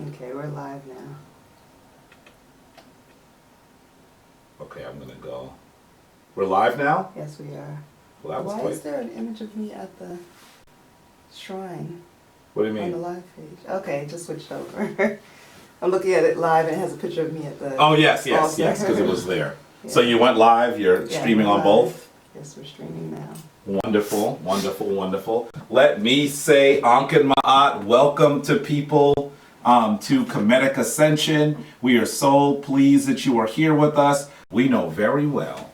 Okay, we're live now. Okay, I'm gonna go. We're live now? Yes, we are. Well, that was Why quick. is there an image of me at the shrine What do you on the mean? live page? Okay, just switched over. I'm looking at it live and it has a picture of me at the Oh, yes, altar. because it was there. Yeah. So you went live, you're Yeah, streaming we're on live. both? Yes, we're streaming now. Wonderful, wonderful, wonderful. Let me say, Ankin Ma'at, welcome to people to Kemetic Ascension. We are so pleased that you are here with us. We know very well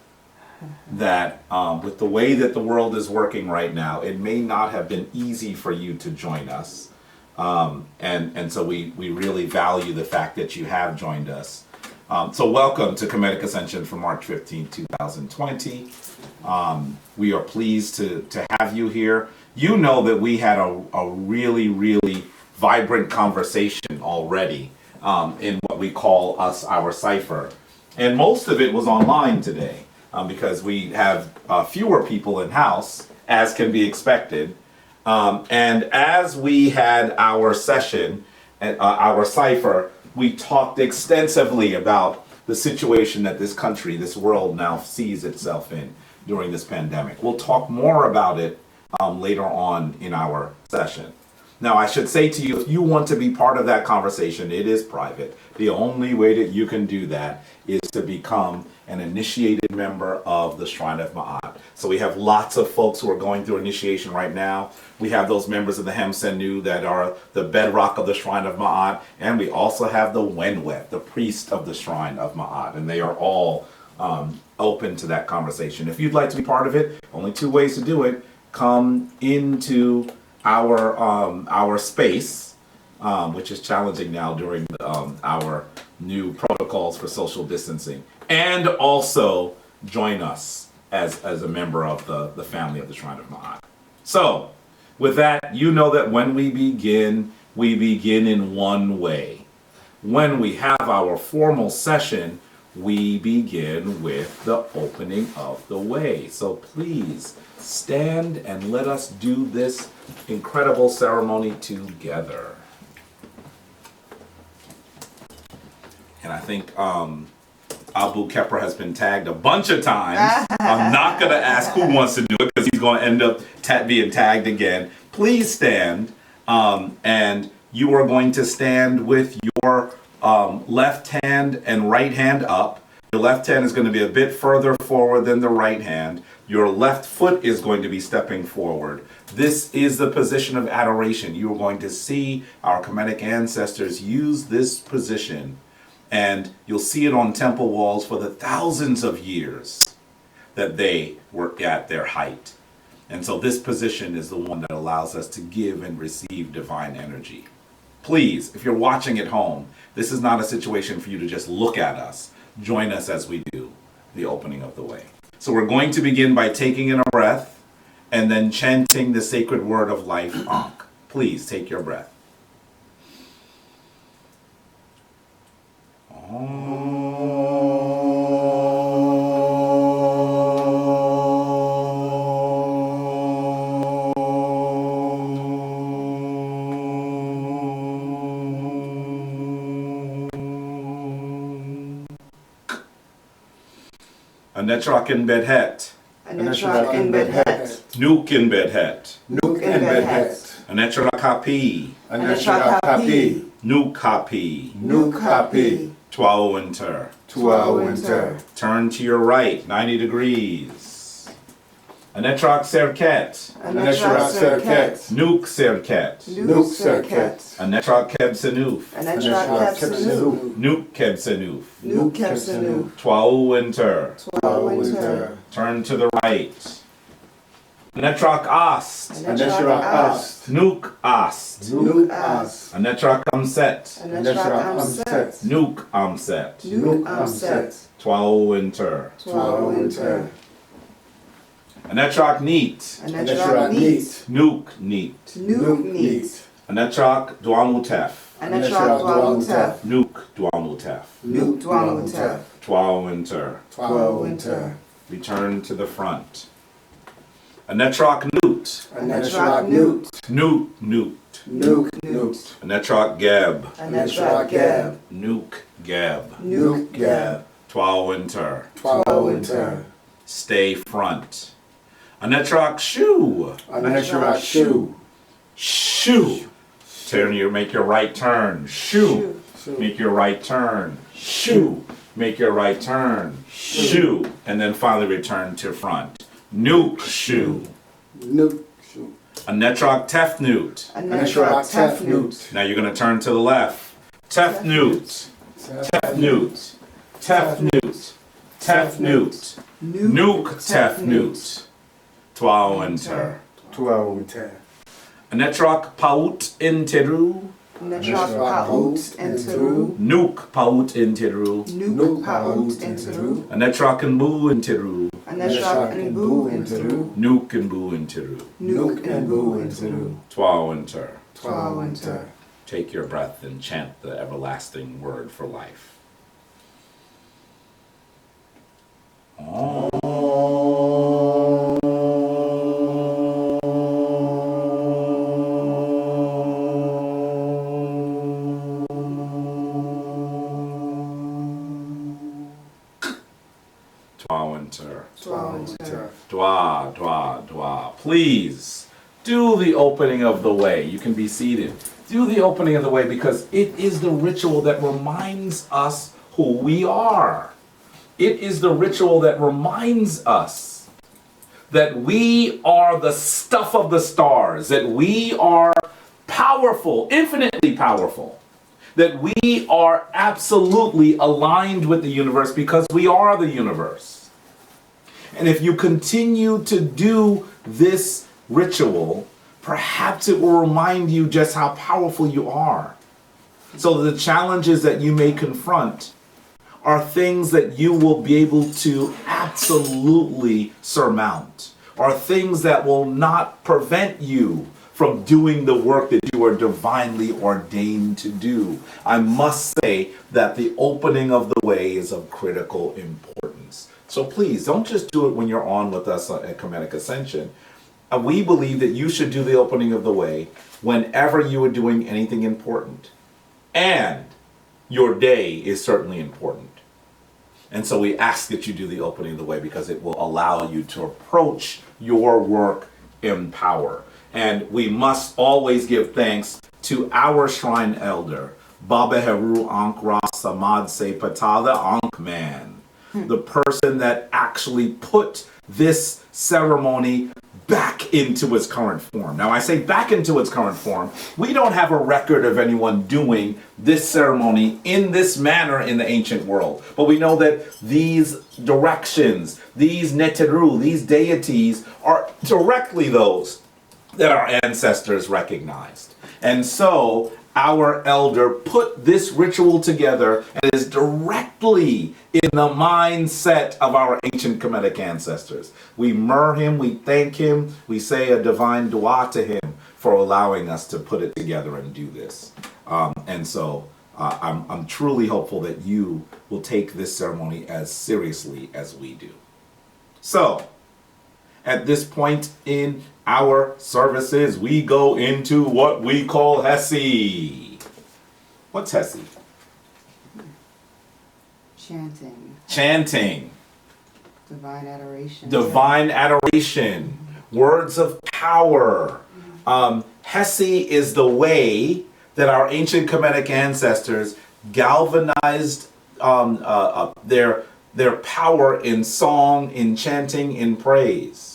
that with the way that the world is working right now, it may not have been easy for you to join us. And so we really value the fact that you have joined us. So welcome to Kemetic Ascension for March 15, 2020. We are pleased to have you here. You know that we had a really, really vibrant conversation already in what we call our cipher. And most of it was online today because we have fewer people in house, as can be expected. And as we had our session, our cipher, we talked extensively about the situation that this country, this world now sees itself in during this pandemic. We'll talk more about it later on in our session. Now, I should say to you, if you want to be part of that conversation, it is private. The only way that you can do that is to become an initiated member of the Shrine of Ma'at. So we have lots of folks who are going through initiation right now. We have those members of the Hem Senu that are the bedrock of the Shrine of Ma'at. And we also have the Wenwet, the priest of the Shrine of Ma'at. And they are all open to that conversation. If you'd like to be part of it, only two ways to do it. Come into our space, which is challenging now during our new protocols for social distancing, and also join us as a member of the family of the Shrine of Ma'at. So, with that, you know that when we begin in one way. When we have our formal session, we begin with the opening of the way. So please stand and let us do this incredible ceremony together. And I think Abu Kepra has been tagged a bunch of times. I'm not going to ask who wants to do it because he's going to end up being tagged again. Please stand, and you are going to stand with your left hand and right hand up. Your left hand is going to be a bit further forward than the right hand. Your left foot is going to be stepping forward. This is the position of adoration. You are going to see our Kemetic ancestors use this position, and you'll see it on temple walls for the thousands of years that they were at their height. And so this position is the one that allows us to give and receive divine energy. Please, if you're watching at home, this is not a situation for you to just look at us. Join us as we do the opening of the way. So we're going to begin by taking in a breath and then chanting the sacred word of life, Ankh. Please take your breath. Anetrakin bedhet. Anetrakin bedhet. Nukin bedhet. Nukin bedhet. Anetrakapi. Anetrakapi. Nukapi. Nukapi. Twawinter. Twawinter. Turn to your right, 90 degrees. Anetrak serket. Anetrak serket. Nuk serket. Nuk serket. Anetrak kebsenuf. Anetrak kebsenuf. Nuk kebsenuf. Nuk kebsenuf. Twawinter. Twawinter. Turn to the right. Anetrak ast. Anetrak ast. Nuk ast. Nuk ast. Anetrak amset. Anetrak amset. Nuk amset. Nuk amset. Twawinter. Twawinter. Anetrak neat. Anetrak neat. Nuk neat. Nuk neat. Anetrak dwamutef. Anetrak dwamutef. Nuk dwamutef. Nuk dwamutef. Twawinter. Twawinter. Return to the front. Anetrak nuk. Newt. Anetrok Newt. Nuke, Newt. Nuke Newt. Anetrok Geb. Anetrok Gab. Nuke Geb. Nuke Gab. Twawinter. Twawinter. Stay front. Anetrok Shoe. Anetrok Shoe. Shoe. Make your right turn. Shoe. Shoe. Make your right turn. Shoe. Make your right turn. Shoe. And then finally return to front. Nuke Shoe. Nuke Shoe. Anetrok Tefnut. Anetrok Tefnut. Now you're going to turn to the left. Tefnut. Tefnut. Tefnut. Tefnut. Nuke Tefnut. Twawinter. Twawinter. Anetrok Paut Interu. Anetrok Paut Enteru. Nuke Paut Interu. Nuke Paut Enteru. Anetrok and Boo Interu. Anetrok and Boo Enteru. Nuke and Boo Interu. Nuke and Boo Enteru. Twawinter. Twawinter. Take your breath and chant the everlasting word for life. Twawinter. Twawinter. Dwa, dwa, dwa. Please do the opening of the way. You can be seated. Do the opening of the way because it is the ritual that reminds us who we are. It is the ritual that reminds us that we are the stuff of the stars, that we are powerful, infinitely powerful, that we are absolutely aligned with the universe because we are the universe. And if you continue to do this ritual, perhaps it will remind you just how powerful you are. So the challenges that you may confront are things that you will be able to absolutely surmount, are things that will not prevent you from doing the work that you are divinely ordained to do. I must say that the opening of the way is of critical importance. So please, don't just do it when you're on with us at Kemetic Ascension. We believe that you should do the opening of the way whenever you are doing anything important. And your day is certainly important. And so we ask that you do the opening of the way because it will allow you to approach your work in power. And we must always give thanks to our shrine elder, Baba Heru Ankh Ra Samad Se Patada Ankh Man, the person that actually put this ceremony back into its current form. Now I say back into its current form, we don't have a record of anyone doing this ceremony in this manner in the ancient world. But we know that these directions, these neteru, these deities are directly those that our ancestors recognized. And so our elder put this ritual together and is directly in the mindset of our ancient Kemetic ancestors. We myrrh him, we thank him, we say a divine dua to him for allowing us to put it together and do this. And so I'm truly hopeful that you will take this ceremony as seriously as we do. So, at this point in our services, we go into what we call Hesi. What's Hesi? Chanting. Chanting. Divine adoration. Divine adoration. Words of power. Hesi is the way that our ancient Kemetic ancestors galvanized their power in song, in chanting, in praise.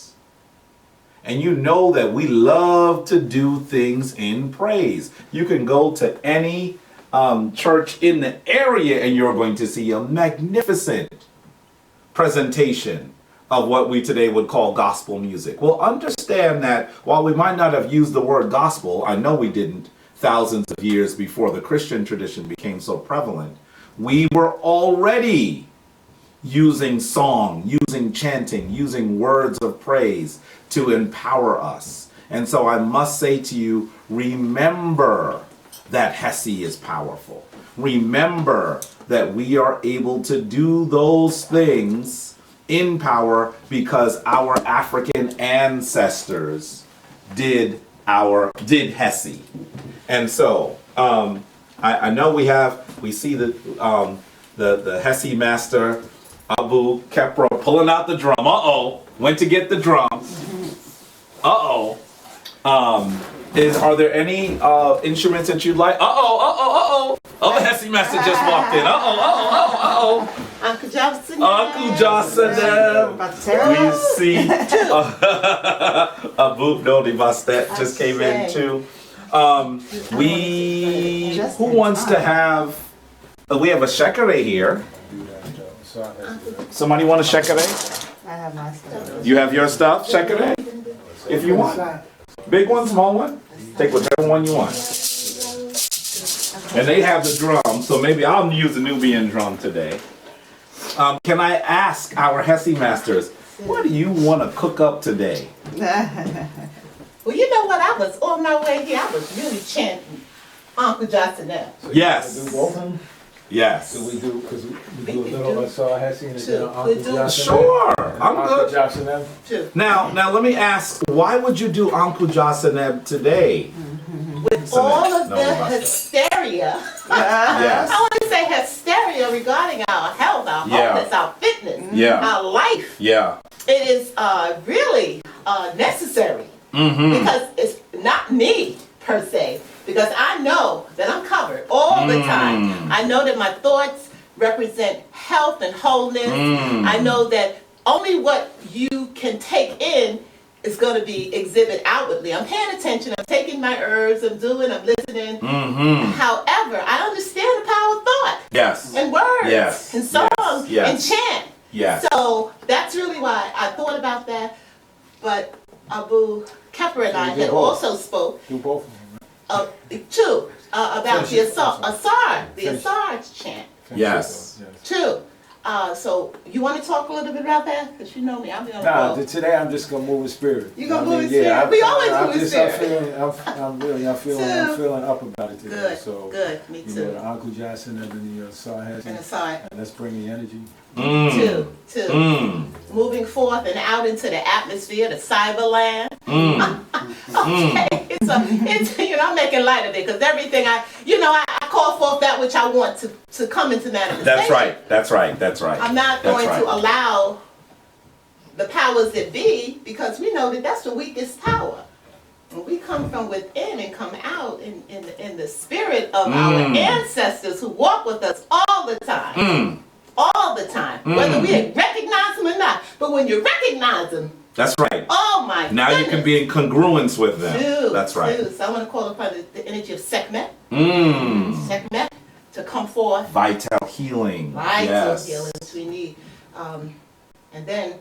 And you know that we love to do things in praise. You can go to any church in the area and you're going to see a magnificent presentation of what we today would call gospel music. Well, understand that while we might not have used the word gospel, I know we didn't thousands of years before the Christian tradition became so prevalent, we were already using song, using chanting, using words of praise to empower us. And so I must say to you, remember that Hesi is powerful. Remember that we are able to do those things in power because our African ancestors did Hesse. And so I know we see the Hesse master Abu Kepra pulling out the drum. Went to get the drum. Are there any instruments that you'd like? Oh, the Hesse master just walked in. Uncle Johnson. Uncle Johnson. We see Abu Dodi Bastet just came in too. Who wants to have? We have a shekere here. Somebody want a shekere? I have my stuff. You have your stuff, shekere? If you want. Big one, small one? Take whichever one you want. And they have the drum, so maybe I'll use the Nubian drum today. Can I ask our Hesse masters, what do you want to cook up today? Well, you know what? I was on my way here. I was really chanting Uncle Johnson up. Yes. Do both of them? Yes. Because we do a little Hesse and then Uncle Johnson. Sure. I'm Uncle good. Johnson. Now let me ask, why would you do Uncle Johnson today? With all of the hysteria, Yes. I want to say hysteria regarding our health, our wholeness, our fitness, our life. Yeah. It is really necessary because it's not me per se, because I know that I'm covered all the time. I know that my thoughts represent health and wholeness. I know that only what you can take in is going to be exhibit outwardly. I'm paying attention, I'm taking my herbs, I'm listening. However, I understand the power of thought. Yes. And words. Yes. And song. Yes. And chant. Yes. So that's really why I thought about that. But Abu Kepra and I had also spoke Do both of them. too about the Asar chant Yes. too. So you want to talk a little bit about that? Because you know me, I'm gonna Nah, go. today I'm just gonna move with spirit. You gonna move with spirit? We always move with spirit. I'm feeling up about it today. Good, So, good, me you know, too. the Uncle Johnson and the Sar And Hesse. Asar And let's bring the energy. too. Moving forth and out into the atmosphere, the cyber land. Okay, it's I'm making light of it because everything I call forth that which I want to come into manifestation. That's right. I'm not going to allow the powers that be, because we know that that's the weakest power. When we come from within and come out in the spirit of our ancestors who walk with us all the time. All the time. Whether we recognize them or not. But when you recognize them, That's right. oh my Now goodness. you can be in congruence with them. That's right. So I want to call upon the energy of Sekhmet. Sekhmet to come forth. Vital healing. Vital healings we need. And then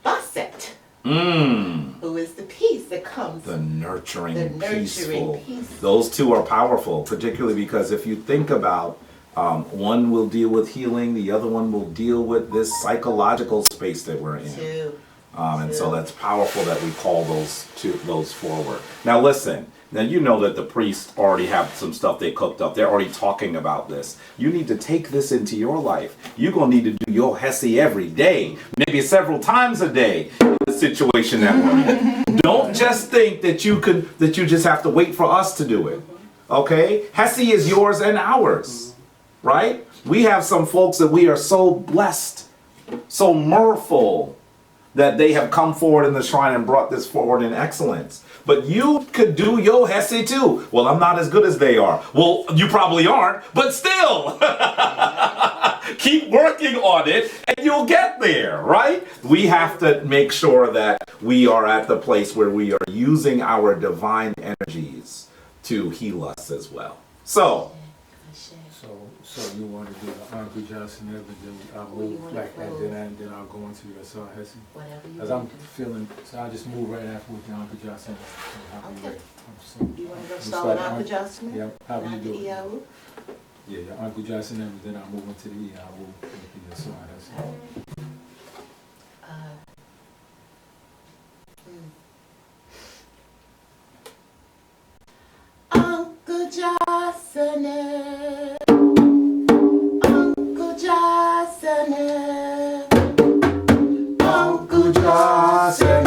Baset, who is the peace that comes. The nurturing, peaceful. Those two are powerful, particularly because if you think about one will deal with healing, the other one will deal with this psychological space that we're in. And so that's powerful that we call those forward. Now listen, now you know that the priests already have some stuff they cooked up. They're already talking about this. You need to take this into your life. You're going to need to do your Hesse every day, maybe several times a day in the situation that we're in. Don't just think that you just have to wait for us to do it. Okay? Hesse is yours and ours. Right? We have some folks that we are so blessed, so mirthful, that they have come forward in the shrine and brought this forward in excellence. But you could do your Hesse too. Well, I'm not as good as they are. Well, you probably aren't, but still. Keep working on it and you'll get there, right? We have to make sure that we are at the place where we are using our divine energies to heal us as well. So you want to do the Uncle Johnson, and then I'll move like that, and then I'll go into your Sar Hesse. Because I'm feeling, so I'll just move right after with the Uncle Johnson. Okay. So, You want to go start with Uncle Johnson? Yeah, how do you do it? Iyawu? Yeah, your Uncle Johnson, and then I'll move into the Iyawu with the Sar Hesse. Uncle Johnson, Uncle Johnson, Uncle Johnson,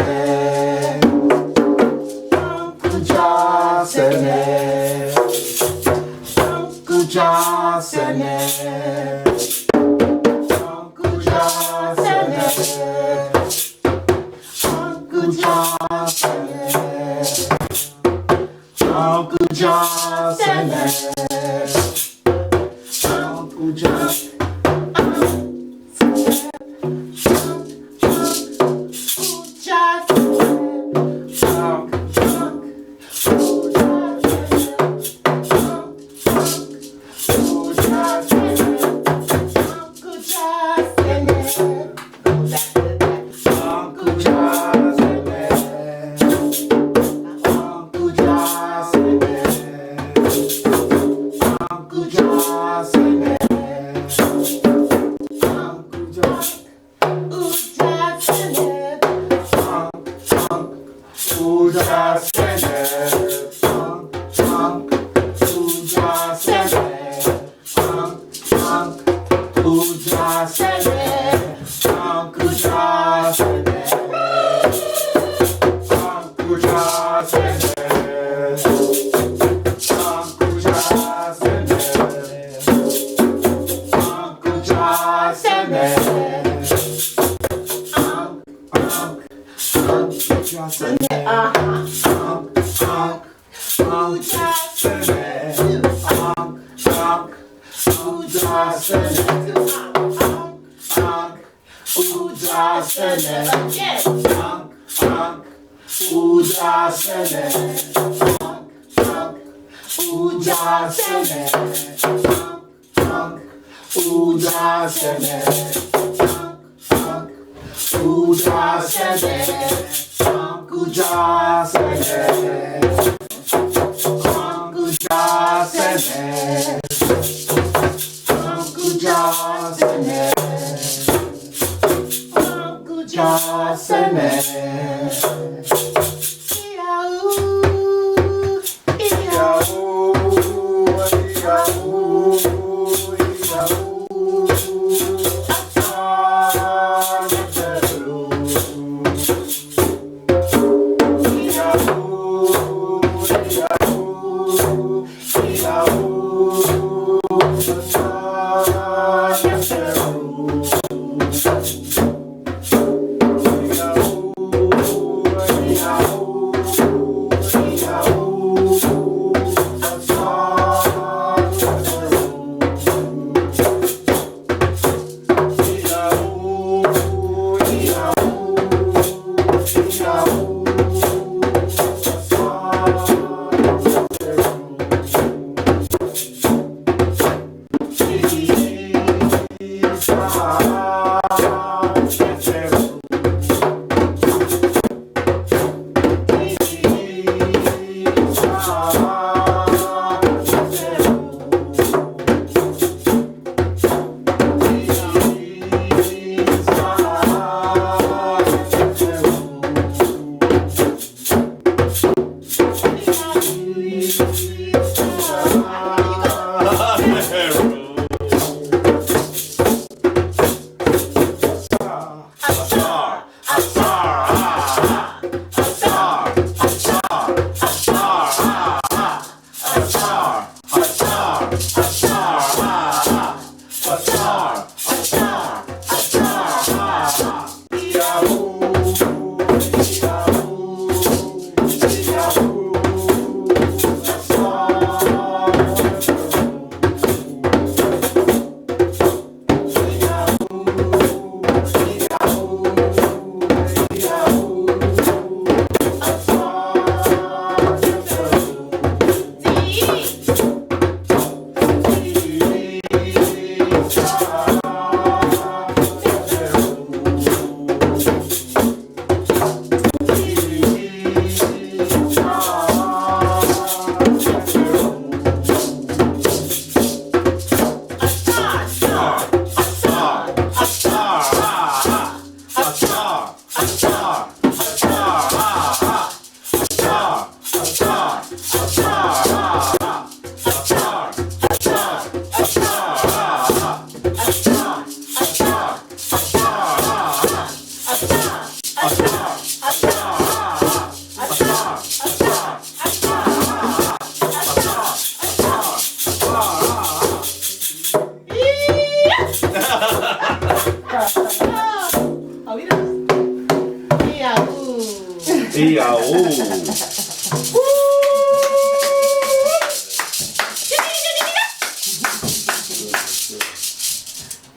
Yeah, ooh.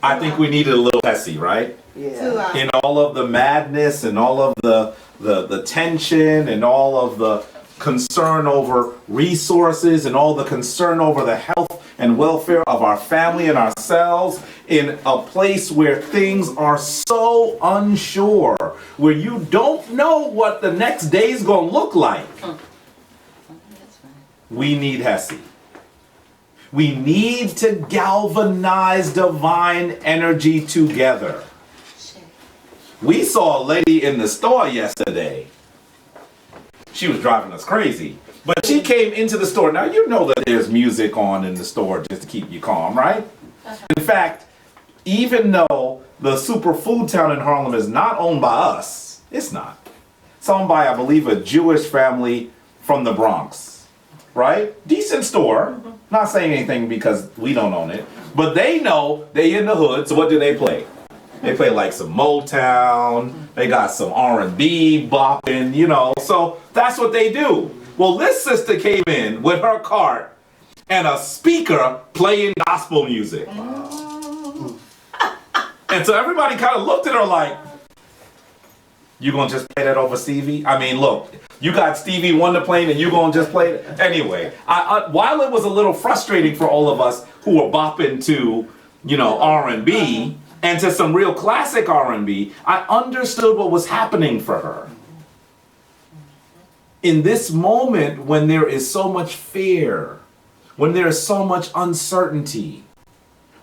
I think we needed a little Hesse, right? Yeah. In all of the madness and all of the tension and all of the concern over resources and all the concern over the health and welfare of our family and ourselves, in a place where things are so unsure, where you don't know what the next day's gonna look like. We need Hesse. We need to galvanize divine energy together. We saw a lady in the store yesterday. She was driving us crazy. But she came into the store. Now, you know that there's music on in the store just to keep you calm, right? In fact, even though the superfood town in Harlem is not owned by us, it's not. It's owned by, I believe, a Jewish family from the Bronx, right? Decent store. Not saying anything because we don't own it. But they know they in the hood, so what do they play? They play like some Motown. They got some R&B bopping, you know. So that's what they do. Well, this sister came in with her cart and a speaker playing gospel music. And so everybody kind of looked at her like, you gonna just play that over Stevie? I mean, look, you got Stevie Wonder playing and you gonna just play it? Anyway, while it was a little frustrating for all of us who were bopping to, you know, R&B and to some real classic R&B, I understood what was happening for her. In this moment when there is so much fear, when there is so much uncertainty,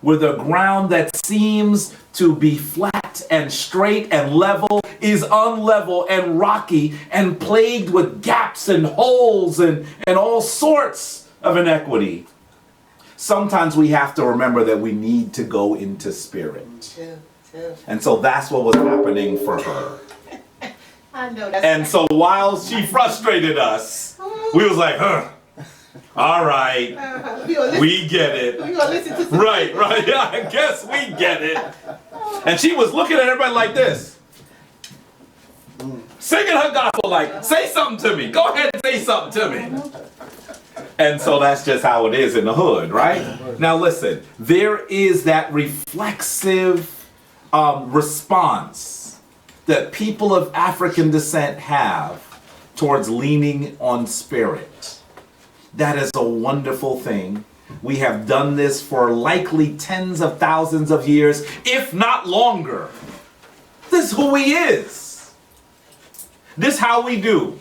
where the ground that seems to be flat and straight and level is unlevel and rocky and plagued with gaps and holes and all sorts of inequity, sometimes we have to remember that we need to go into spirit. And so that's what was happening for her. I know that's And so while she frustrated us, we was like, all right, we get it. We're gonna listen to some Right, yeah, I guess we get it. And she was looking at everybody like this. Singing her gospel like, say something to me. Go ahead and say something to me. And so that's just how it is in the hood, right? Now listen, there is that reflexive response that people of African descent have towards leaning on spirit. That is a wonderful thing. We have done this for likely tens of thousands of years, if not longer. This is who he is. This is how we do.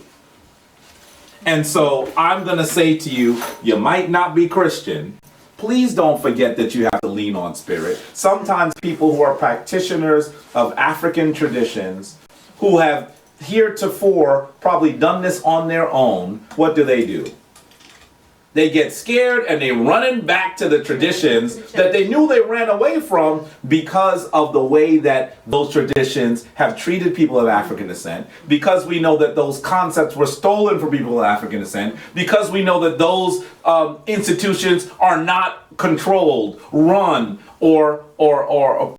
And so I'm going to say to you, you might not be Christian. Please don't forget that you have to lean on spirit. Sometimes people who are practitioners of African traditions, who have heretofore probably done this on their own, what do? They get scared and they're running back to the traditions that they knew they ran away from because of the way that those traditions have treated people of African descent, because we know that those concepts were stolen from people of African descent, because we know that those institutions are not controlled, run, or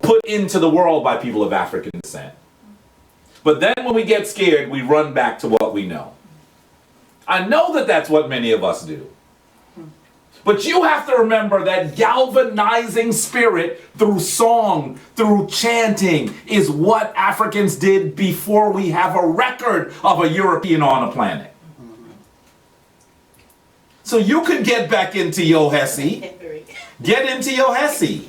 put into the world by people of African descent. But then when we get scared, we run back to what we know. I know that that's what many of us do. But you have to remember that galvanizing spirit through song, through chanting, is what Africans did before we have a record of a European on a planet. So you could get back into your Hesse. Get into your Hesse.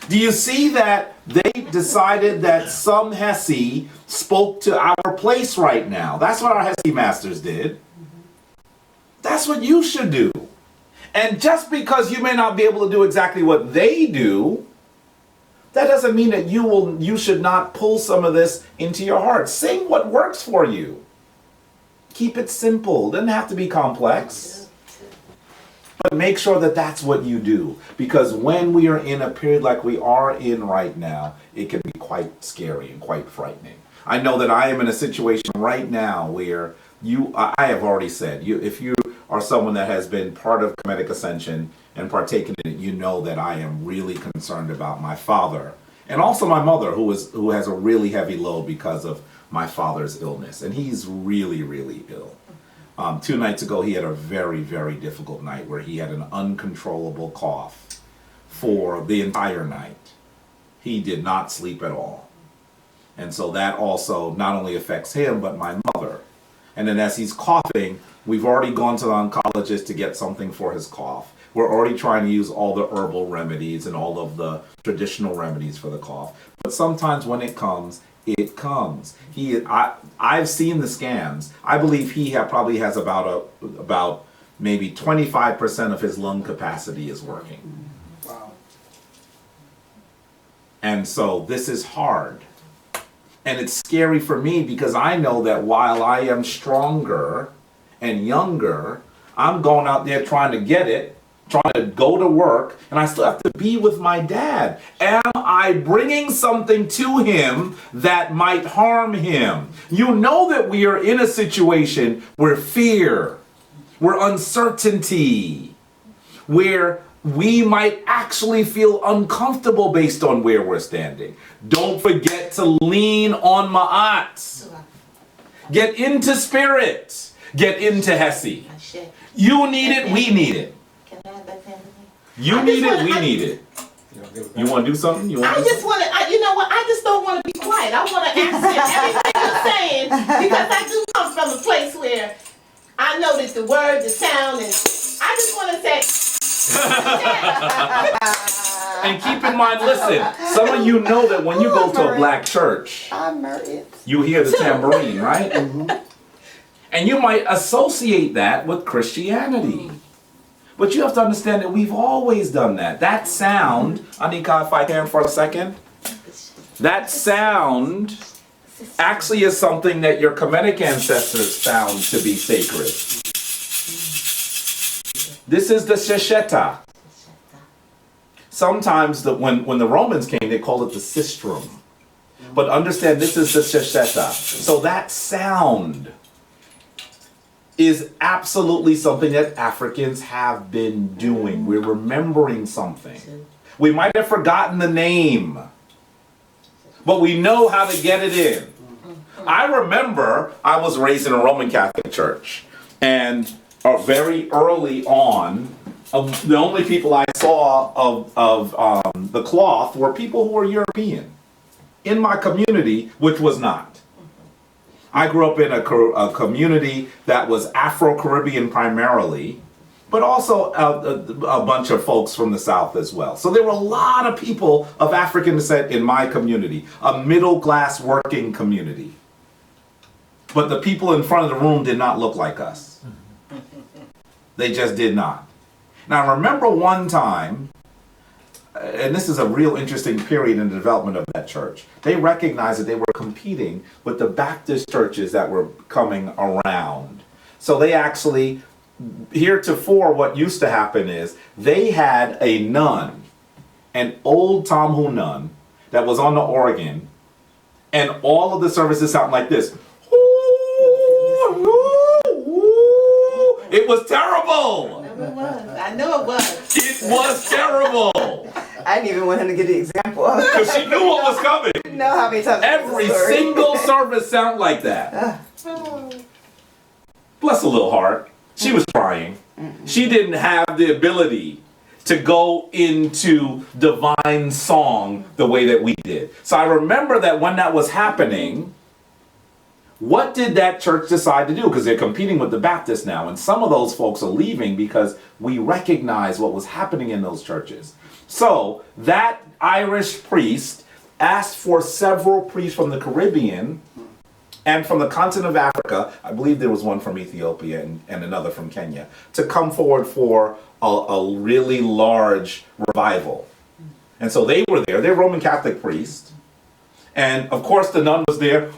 Do you see that they decided that some Hesse spoke to our place right now? That's what our Hesse masters did. That's what you should do. And just because you may not be able to do exactly what they do, that doesn't mean that you should not pull some of this into your heart. Sing what works for you. Keep it simple. It doesn't have to be complex. But make sure that that's what you do. Because when we are in a period like we are in right now, it can be quite scary and quite frightening. I know that I am in a situation right now where I have already said, if you are someone that has been part of Kemetic Ascension and partaken in it, you know that I am really concerned about my father and also my mother, who has a really heavy load because of my father's illness, and he's really, really ill. 2 nights ago, he had a very, very difficult night where he had an uncontrollable cough for the entire night. He did not sleep at all. And so that also not only affects him, but my mother. And then as he's coughing, we've already gone to the oncologist to get something for his cough. We're already trying to use all the herbal remedies and all of the traditional remedies for the cough. But sometimes when it comes, it comes. I've seen the scans. I believe he probably has about maybe 25% of his lung capacity is working. Wow. And so this is hard. And it's scary for me because I know that while I am stronger and younger, I'm going out there trying to get it, trying to go to work, and I still have to be with my dad. Am I bringing something to him that might harm him? You know that we are in a situation where fear, where uncertainty, where we might actually feel uncomfortable based on where we're standing. Don't forget to lean on Ma'at. Get into spirit. Get into Hesi. You need it, we need it. You need it, we need it. You want to do something? You know what? I just don't want to be quiet. I want to answer everything you're saying because I do come from a place where I know that the word, the sound, and I just want to say. And keep in mind, listen, some of you know that when you go to a black church, you hear the tambourine, right? And you might associate that with Christianity. But you have to understand that we've always done that. That sound, Anika, if I can for a second, that sound actually is something that your Kemetic ancestors found to be sacred. This is the shesheta. Sometimes when the Romans came, they called it the sistrum. But understand, this is the shesheta. So that sound is absolutely something that Africans have been doing. We're remembering something. We might have forgotten the name, but we know how to get it in. I remember I was raised in a Roman Catholic church, and very early on, the only people I saw of the cloth were people who were European in my community, which was not. I grew up in a community that was Afro-Caribbean primarily, but also a bunch of folks from the South as well. So there were a lot of people of African descent in my community, a middle-class working community. But the people in front of the room did not look like us. They just did not. Now, I remember one time, and this is a real interesting period in the development of that church, they recognized that they were competing with the Baptist churches that were coming around. So they actually, heretofore, what used to happen is they had a nun, an old Tamhu nun, that was on the organ, and all of the services sound like this. It was terrible. I know it was. It was terrible. I didn't even want him to get the example. Because she knew what was coming. You know how many times Every single service sounded like that. Bless her little heart. She was trying. She didn't have the ability to go into divine song the way that we did. So I remember that when that was happening, what did that church decide to do? Because they're competing with the Baptists now, and some of those folks are leaving because we recognize what was happening in those churches. So that Irish priest asked for several priests from the Caribbean and from the continent of Africa, I believe there was one from Ethiopia and another from Kenya, to come forward for a really large revival. And so they were there. They're Roman Catholic priests. And of course the nun was there.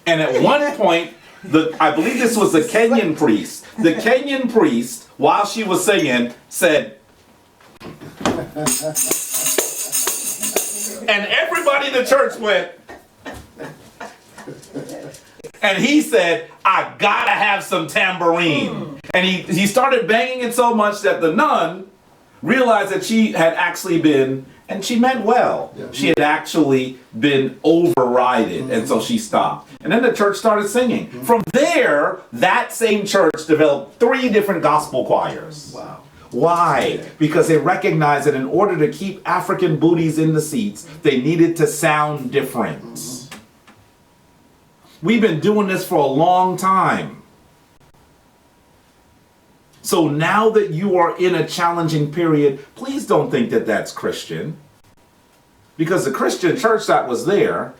And at one point, I believe this was the Kenyan priest. The Kenyan priest, while she was singing, said, and everybody in the church went, and he said, I gotta have some tambourine. And he started banging it so much that the nun realized that she had actually been, and she meant well, she had actually been overridden, and so she stopped. And then the church started singing. From there, that same church developed 3 different gospel choirs. Wow. Why? Because they recognized that in order to keep African booties in the seats, they needed to sound different. We've been doing this for a long time. So now that you are in a challenging period, please don't think that that's Christian. Because the Christian church that was there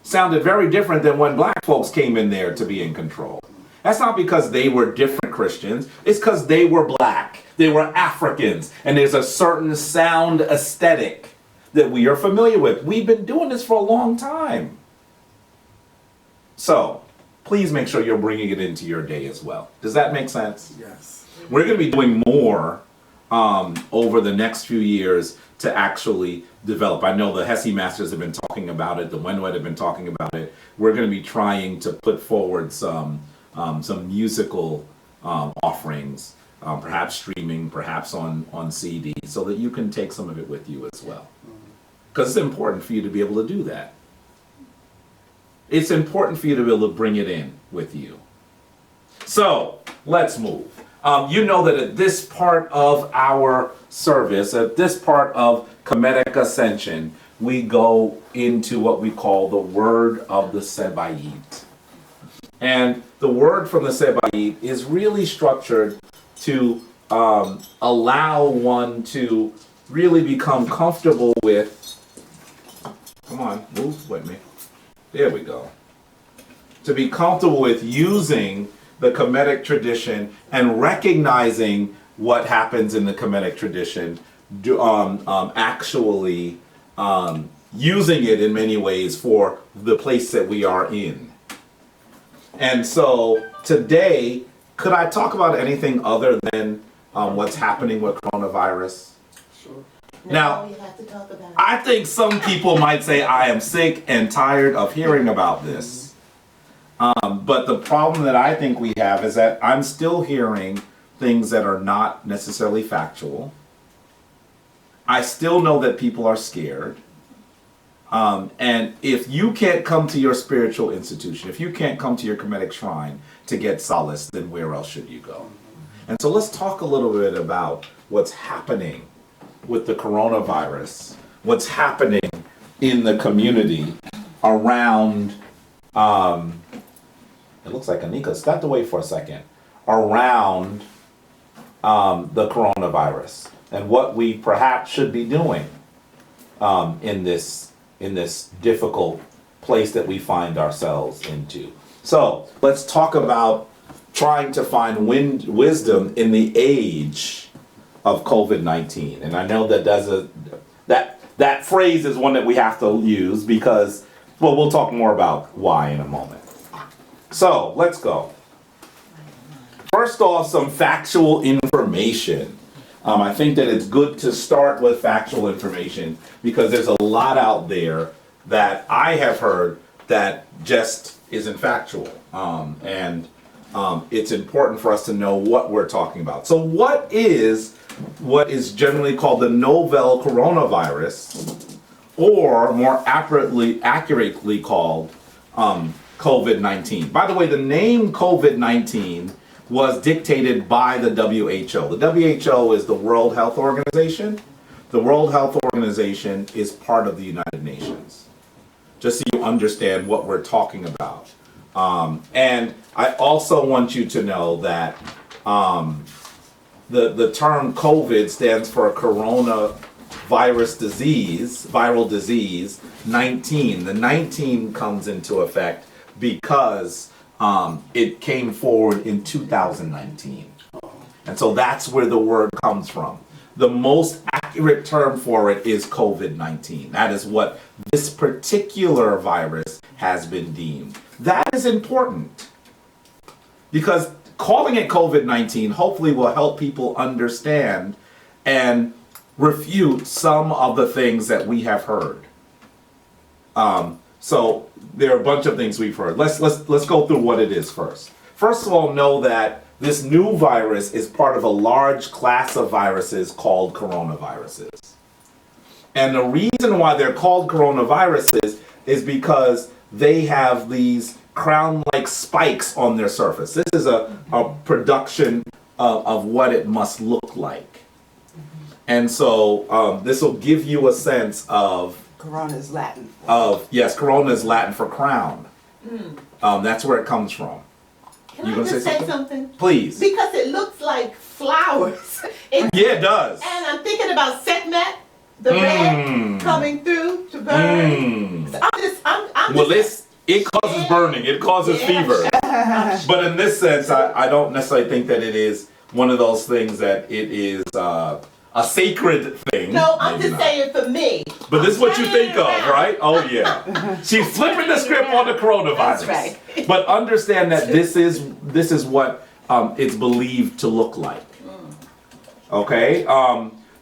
sounded very different than when black folks came in there to be in control. That's not because they were different Christians. It's because they were black. They were Africans. And there's a certain sound aesthetic that we are familiar with. We've been doing this for a long time. So, please make sure you're bringing it into your day as well. Does that make sense? Yes. We're going to be doing more over the next few years to actually develop. I know the Hesse Masters have been talking about it. The Wenwet have been talking about it. We're going to be trying to put forward some musical offerings, perhaps streaming, perhaps on CD, so that you can take some of it with you as well. Because it's important for you to be able to do that. It's important for you to be able to bring it in with you. So, let's move. You know that at this part of our service, at this part of Kemetic Ascension, we go into what we call the word of the Sebayit. And the word from the Sebayit is really structured to allow one to really become comfortable with, come on, move with me. There we go. To be comfortable with using the Kemetic tradition and recognizing what happens in the Kemetic tradition, actually using it in many ways for the place that we are in. And so today, could I talk about anything other than what's happening with coronavirus? Sure. Now, you have to talk about it. I think some people might say I am sick and tired of hearing about this. But the problem that I think we have is that I'm still hearing things that are not necessarily factual. I still know that people are scared. And if you can't come to your spiritual institution, if you can't come to your Kemetic shrine to get solace, then where else should you go? And so let's talk a little bit about what's happening with the coronavirus, what's happening in the community around, it looks like Anika stepped away for a second, around the coronavirus and what we perhaps should be doing in this difficult place that we find ourselves into. So let's talk about trying to find wisdom in the age of COVID-19. And I know that phrase is one that we have to use because, well, we'll talk more about why in a moment. So let's go. First off, some factual information. I think that it's good to start with factual information because there's a lot out there that I have heard that just isn't factual. And it's important for us to know what we're talking about. So what is generally called the novel coronavirus, or more accurately called COVID-19? By the way, the name COVID-19 was dictated by the WHO. The WHO is the World Health Organization. The World Health Organization is part of the United Nations. Just so you understand what we're talking about. And I also want you to know that the term COVID stands for coronavirus disease, viral disease, 19. The 19 comes into effect because it came forward in 2019. And so that's where the word comes from. The most accurate term for it is COVID-19. That is what this particular virus has been deemed. That is important because calling it COVID-19 hopefully will help people understand and refute some of the things that we have heard. So there are a bunch of things we've heard. Let's go through what it is first. First of all, know that this new virus is part of a large class of viruses called coronaviruses. And the reason why they're called coronaviruses is because they have these crown-like spikes on their surface. This is a production of what it must look like. And so this will give you a sense of... Corona is Latin. Yes, corona is Latin for crown. That's where it comes from. Can I just say something? Please. Because it looks like flowers. Yeah, it does. And I'm thinking about Sekhmet, the red coming through to burn. So It causes burning. It causes fever. But in this sense, I don't necessarily think that it is one of those things that it is a sacred thing. No, I'm just saying for me. But this is what you think of, right? Oh yeah. She's flipping the script on the coronavirus. That's right. But understand that this is what it's believed to look like. Okay?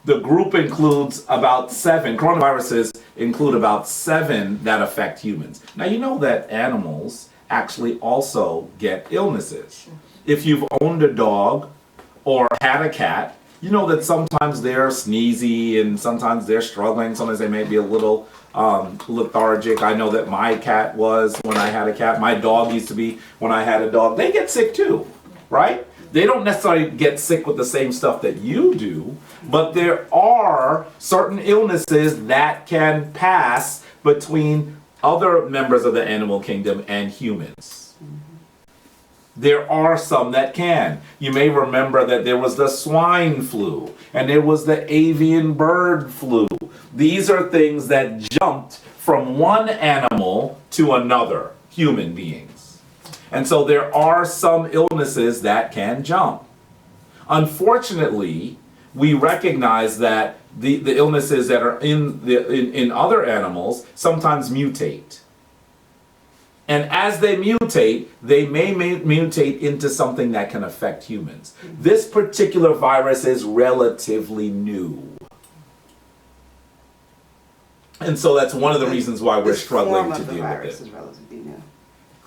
The group includes about 7. Coronaviruses include about 7 that affect humans. Now you know that animals actually also get illnesses. If you've owned a dog or had a cat, you know that sometimes they're sneezy and sometimes they're struggling. Sometimes they may be a little lethargic. I know that my cat was when I had a cat. My dog used to be when I had a dog. They get sick too, right? They don't necessarily get sick with the same stuff that you do, but there are certain illnesses that can pass between other members of the animal kingdom and humans. There are some that can. You may remember that there was the swine flu and there was the avian bird flu. These are things that jumped from one animal to another, human beings. And so there are some illnesses that can jump. Unfortunately, we recognize that the illnesses that are in other animals sometimes mutate. And as they mutate, they may mutate into something that can affect humans. This particular virus is relatively new. And so that's one of the reasons why we're struggling to deal with it. Is relatively new.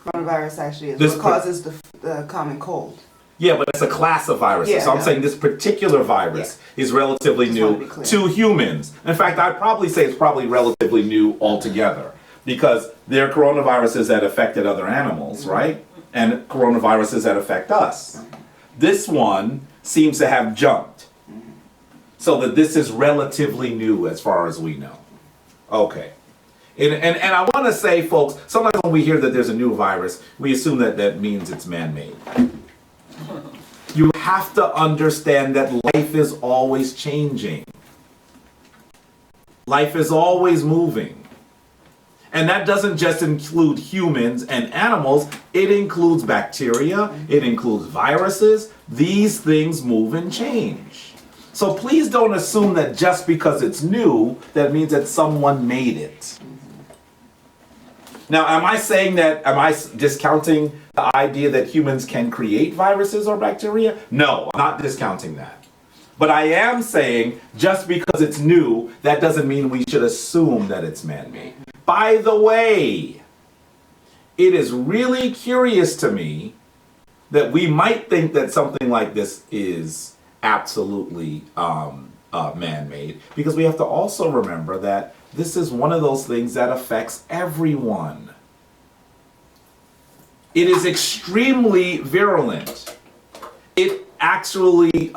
Coronavirus actually is what causes the common cold. Yeah, but it's a class of viruses. So I'm saying this particular virus is relatively new to humans. In fact, I'd probably say it's probably relatively new altogether. Because there are coronaviruses that affected other animals, right? And coronaviruses that affect us. This one seems to have jumped. So that this is relatively new as far as we know. Okay. And I want to say, folks, sometimes when we hear that there's a new virus, we assume that that means it's man-made. You have to understand that life is always changing. Life is always moving. And that doesn't just include humans and animals, it includes bacteria, it includes viruses. These things move and change. So please don't assume that just because it's new, that means that someone made it. Now, am I discounting the idea that humans can create viruses or bacteria? No, I'm not discounting that. But I am saying just because it's new, that doesn't mean we should assume that it's man-made. By the way, it is really curious to me that we might think that something like this is absolutely man-made, because we have to also remember that this is one of those things that affects everyone. It is extremely virulent. It actually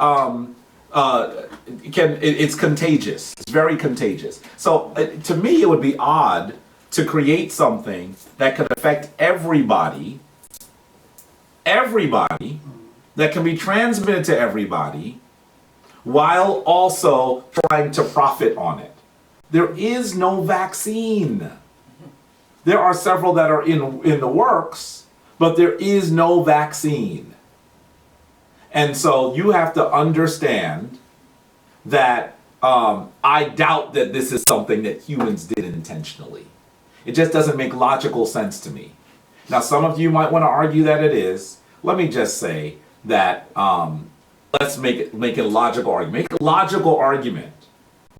it's contagious. It's very contagious. So to me, it would be odd to create something that could affect everybody, that can be transmitted to everybody, while also trying to profit on it. There is no vaccine. There are several that are in the works, but there is no vaccine. And so you have to understand that I doubt that this is something that humans did intentionally. It just doesn't make logical sense to me. Now, some of you might want to argue that it is. Let me just say that let's make a logical argument. Make a logical argument.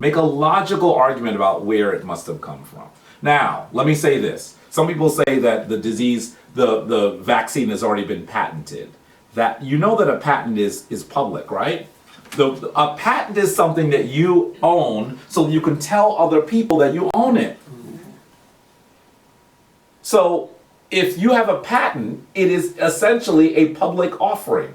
Make a logical argument about where it must have come from. Now, let me say this. Some people say that the disease, the vaccine has already been patented. that you know that a patent is public, right? A patent is something that you own, so you can tell other people that you own it. So if you have a patent, it is essentially a public offering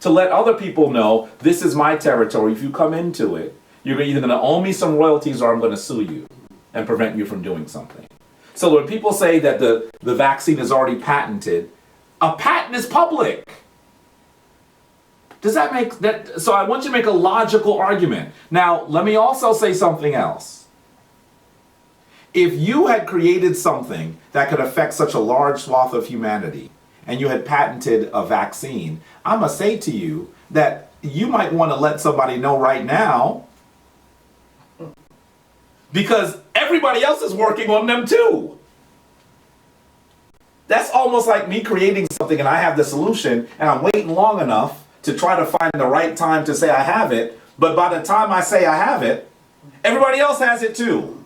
to let other people know this is my territory. If you come into it, you're either going to owe me some royalties or I'm going to sue you and prevent you from doing something. So when people say that the vaccine is already patented, a patent is public. Does that make that? So I want you to make a logical argument. Now, let me also say something else. If you had created something that could affect such a large swath of humanity, and you had patented a vaccine, I'm going to say to you that you might want to let somebody know right now, because everybody else is working on them too. That's almost like me creating something and I have the solution and I'm waiting long enough to try to find the right time to say I have it, but by the time I say I have it, everybody else has it too.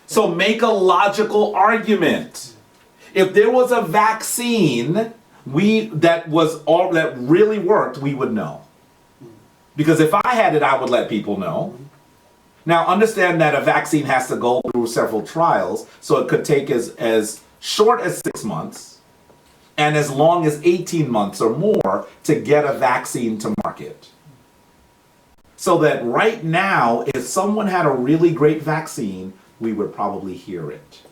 So make a logical argument. If there was a vaccine that really worked, we would know. Because if I had it, I would let people know. Now understand that a vaccine has to go through several trials, so it could take as short as 6 months and as long as 18 months or more to get a vaccine to market. So that right now, if someone had a really great vaccine, we would probably hear it.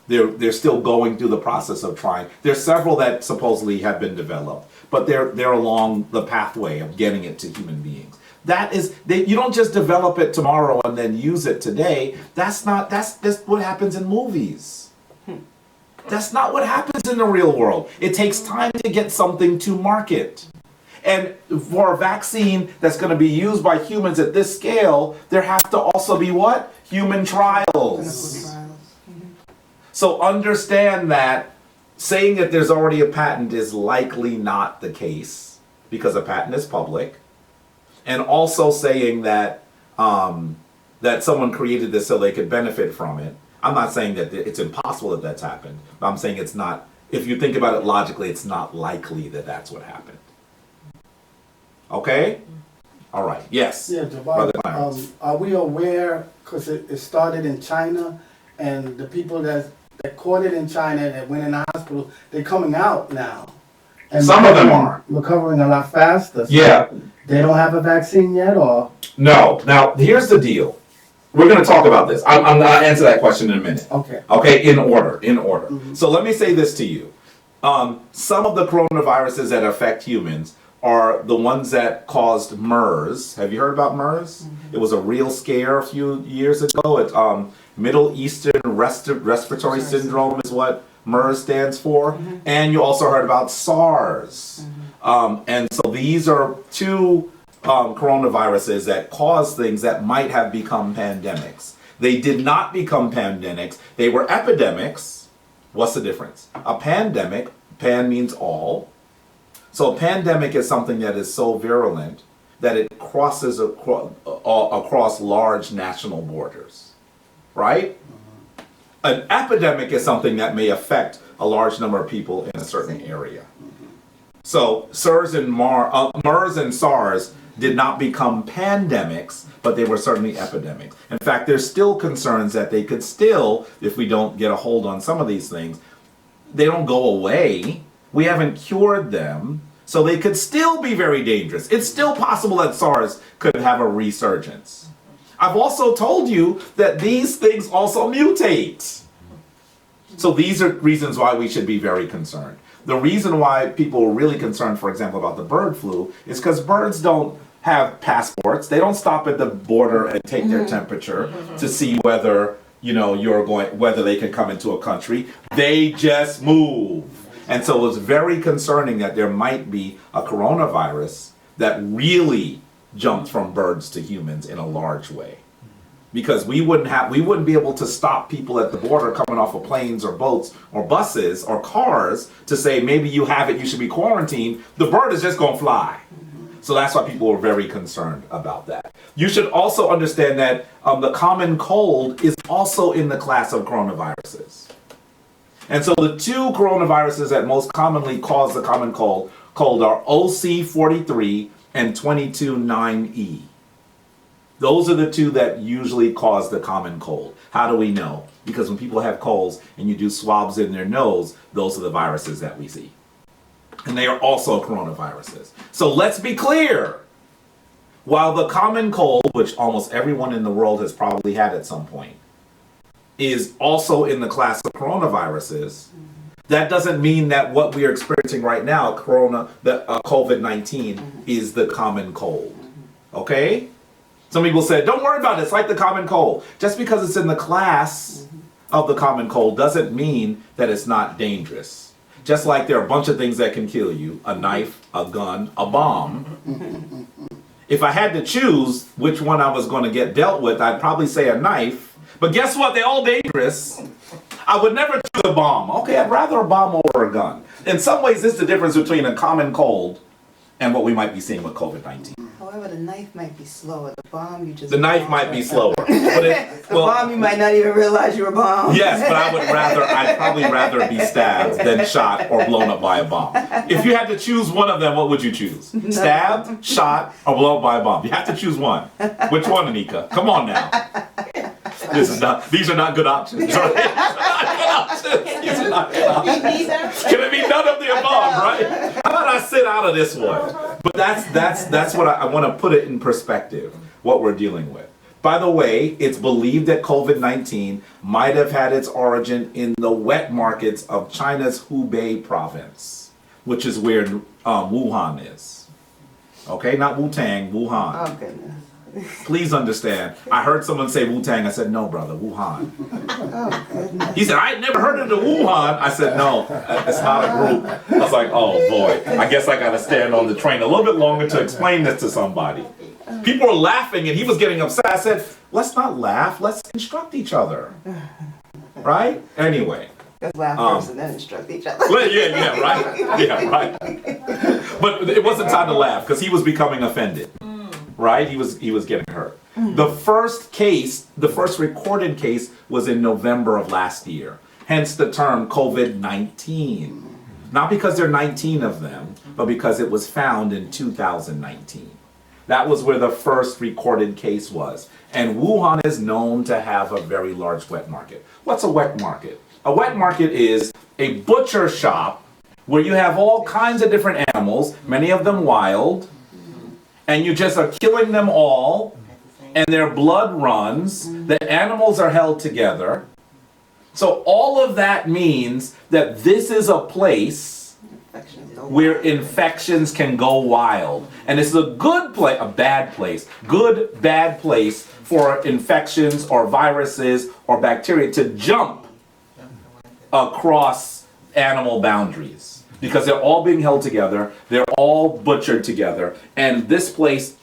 They're still going through the process of trying. There's several that supposedly have been developed, but they're along the pathway of getting it to human beings. You don't just develop it tomorrow and then use it today. That's what happens in movies. That's not what happens in the real world. It takes time to get something to market. And for a vaccine that's going to be used by humans at this scale, there have to also be what? Human trials. So understand that saying that there's already a patent is likely not the case, because a patent is public. And also saying that that someone created this so they could benefit from it. I'm not saying that it's impossible that that's happened, but I'm saying it's not, if you think about it logically, it's not likely that that's what happened. Okay? All right. Yes. Yeah, Jabbar, are we aware, because it started in China, and the people that caught it in China that went in the hospital, they're coming out now. And Some of them are. Recovering a lot faster. So Yeah. They don't have a vaccine yet, or? No. Now, here's the deal. We're going to talk about this. I'm going to answer that question in a minute. Okay. Okay, in order. Mm-hmm. So let me say this to you. Some of the coronaviruses that affect humans are the ones that caused MERS. Have you heard about MERS? Mm-hmm. It was a real scare a few years ago. It's Middle Eastern Respiratory Syndrome is what MERS stands for. Mm-hmm. And you also heard about SARS. Mm-hmm. And so these are two coronaviruses that cause things that might have become pandemics. They did not become pandemics. They were epidemics. What's the difference? A pandemic, pan means all. So a pandemic is something that is so virulent that it crosses across large national borders, right? Mm-hmm. An epidemic is something that may affect a large number of people in a certain area. Mm-hmm. So MERS and SARS did not become pandemics, but they were certainly epidemics. In fact, there's still concerns that they could still, if we don't get a hold on some of these things, they don't go away. We haven't cured them, so they could still be very dangerous. It's still possible that SARS could have a resurgence. I've also told you that these things also mutate. So these are reasons why we should be very concerned. The reason why people are really concerned, for example, about the bird flu is because birds don't have passports. They don't stop at the border and take their temperature to see whether, whether they can come into a country. They just move. And so it's very concerning that there might be a coronavirus that really jumped from birds to humans in a large way. Because we wouldn't be able to stop people at the border coming off of planes or boats or buses or cars to say, maybe you have it, you should be quarantined. The bird is just going to fly. So that's why people are very concerned about that. You should also understand that the common cold is also in the class of coronaviruses. And so the two coronaviruses that most commonly cause the common cold are OC43 and 229E. Those are the two that usually cause the common cold. How do we know? Because when people have colds and you do swabs in their nose, those are the viruses that we see. And they are also coronaviruses. So let's be clear. While the common cold, which almost everyone in the world has probably had at some point, is also in the class of coronaviruses, that doesn't mean that what we are experiencing right now, COVID-19, is the common cold. Okay? Some people said, don't worry about it, it's like the common cold. Just because it's in the class of the common cold doesn't mean that it's not dangerous. Just like there are a bunch of things that can kill you, a knife, a gun, a bomb. If I had to choose which one I was going to get dealt with, I'd probably say a knife. But guess what? They're all dangerous. I would never choose a bomb. Okay, I'd rather a bomb over a gun. In some ways, this is the difference between a common cold and what we might be seeing with COVID-19. However, the knife might be slower. The bomb, you just... The knife might be slower. But the bomb, you might not even realize you were bombed. Yes, but I'd probably rather be stabbed than shot or blown up by a bomb. If you had to choose one of them, what would you choose? Stabbed, shot, or blown up by a bomb? You have to choose one. Which one, Anika? Come on now. These are not good options, right? These are not good options. Can it be none of the above, right? How about I sit out of this one? But that's what I want to put it in perspective, what we're dealing with. By the way, it's believed that COVID-19 might have had its origin in the wet markets of China's Hubei province, which is where Wuhan is. Okay, not Wu-Tang, Wuhan. Oh, goodness. Please understand. I heard someone say Wu-Tang. I said, no, brother, Wuhan. Oh, goodness. He said, I had never heard of the Wuhan. I said, no, it's not a group. I was like, oh boy, I guess I got to stand on the train a little bit longer to explain this to somebody. People were laughing and he was getting upset. I said, let's not laugh. Let's instruct each other. Right? Anyway. Let's laugh first and then instruct each other. Well, yeah, right. Yeah, right. But it wasn't time to laugh because he was becoming offended. Right? He was getting hurt. The first recorded case was in November of last year. Hence the term COVID-19. Not because there are 19 of them, but because it was found in 2019. That was where the first recorded case was. And Wuhan is known to have a very large wet market. What's a wet market? A wet market is a butcher shop where you have all kinds of different animals, many of them wild, and you just are killing them all, and their blood runs, the animals are held together. So all of that means that this is a place where infections can go wild. And it's a good place, a bad place, good, bad place for infections or viruses or bacteria to jump across animal boundaries. Because they're all being held together, they're all butchered together, and this place,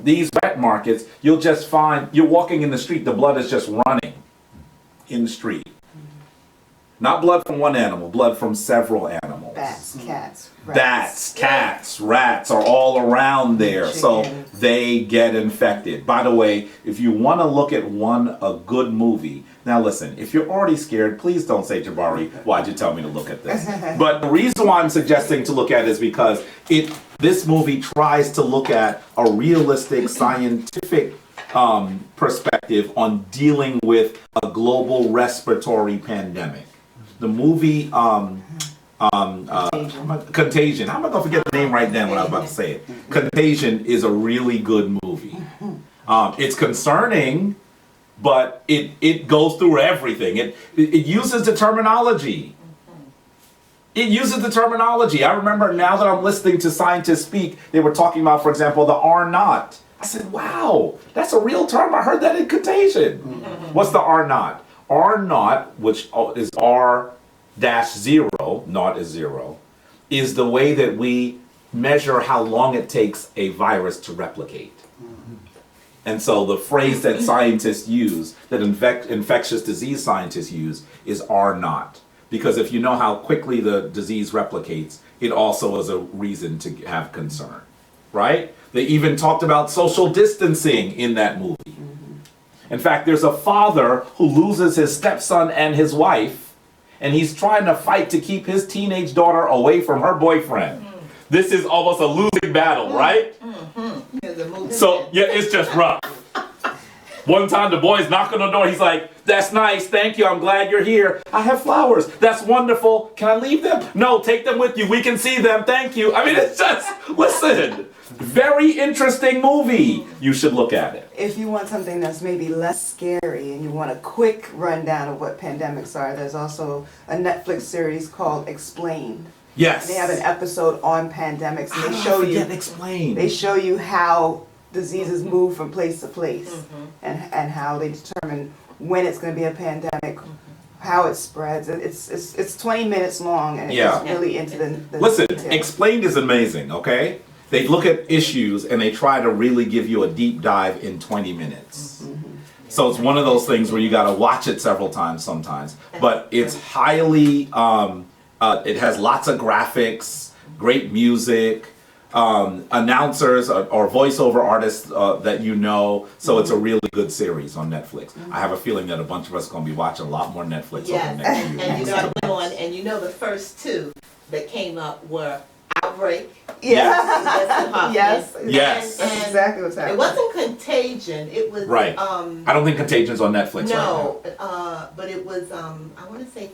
these wet markets, you'll just find, you're walking in the street, the blood is just running in the street. Not blood from one animal, blood from several animals. Bats, cats, rats. Bats, cats, rats are all around there, so they get infected. By the way, if you want to look at a good movie, now listen, if you're already scared, please don't say, Jabari, why'd you tell me to look at this? But the reason why I'm suggesting to look at it is because this movie tries to look at a realistic scientific perspective on dealing with a global respiratory pandemic. The movie Contagion. How am I going to forget the name right then when I was about to say it? Contagion is a really good movie. It's concerning, but it goes through everything. It uses the terminology. It uses the terminology. I remember now that I'm listening to scientists speak, they were talking about, for example, the R naught. I said, wow, that's a real term. I heard that in Contagion. What's the R naught? R naught, which is R-0, naught is 0, is the way that we measure how long it takes a virus to replicate. And so the phrase that scientists use, that infectious disease scientists use, is R naught. Because if you know how quickly the disease replicates, it also is a reason to have concern, right? They even talked about social distancing in that movie. In fact, there's a father who loses his stepson and his wife, and he's trying to fight to keep his teenage daughter away from her boyfriend. This is almost a losing battle, right? So, yeah, it's just rough. One time the boy's knocking on the door, he's like, that's nice, thank you, I'm glad you're here. I have flowers, that's wonderful, can I leave them? No, take them with you, we can see them, thank you. I mean, it's just, listen, very interesting movie. You should look at it. If you want something that's maybe less scary and you want a quick rundown of what pandemics are, there's also a Netflix series called Explained. Yes. They have an episode on pandemics, and they show you how diseases move from place to place, and how they determine when it's going to be a pandemic, how it spreads. It's 20 minutes long, and it's really into the Listen, details. Explained is amazing, okay? They look at issues and they try to really give you a deep dive in 20 minutes. So it's one of those things where you got to watch it several times sometimes, but it's highly it has lots of graphics, great music, announcers or voiceover artists that you know. So it's a really good series on Netflix. I have a feeling that a bunch of us are going to be watching a lot more Netflix over the next few and you months. got on, and you know the first two that came up were Outbreak. Yes. Yes. That's exactly what's happening. It wasn't Contagion. It was Right. I don't think Contagion's on Netflix no, right but it was I want to say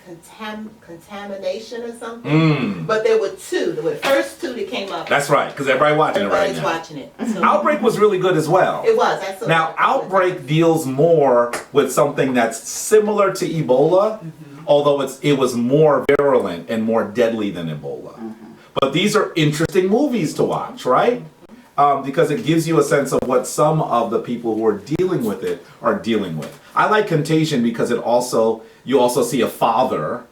contamination or something. now. But there were two. There were the first two that came up. That's right, because everybody's watching it right Everybody's now. watching it. So Outbreak was really good as well. it was. I saw Now, it. Outbreak deals more with something that's similar to Ebola, although it was more virulent and more deadly than Ebola. But these are interesting movies to watch, right? Because it gives you a sense of what some of the people who are dealing with it are dealing with. I like Contagion because you also see a father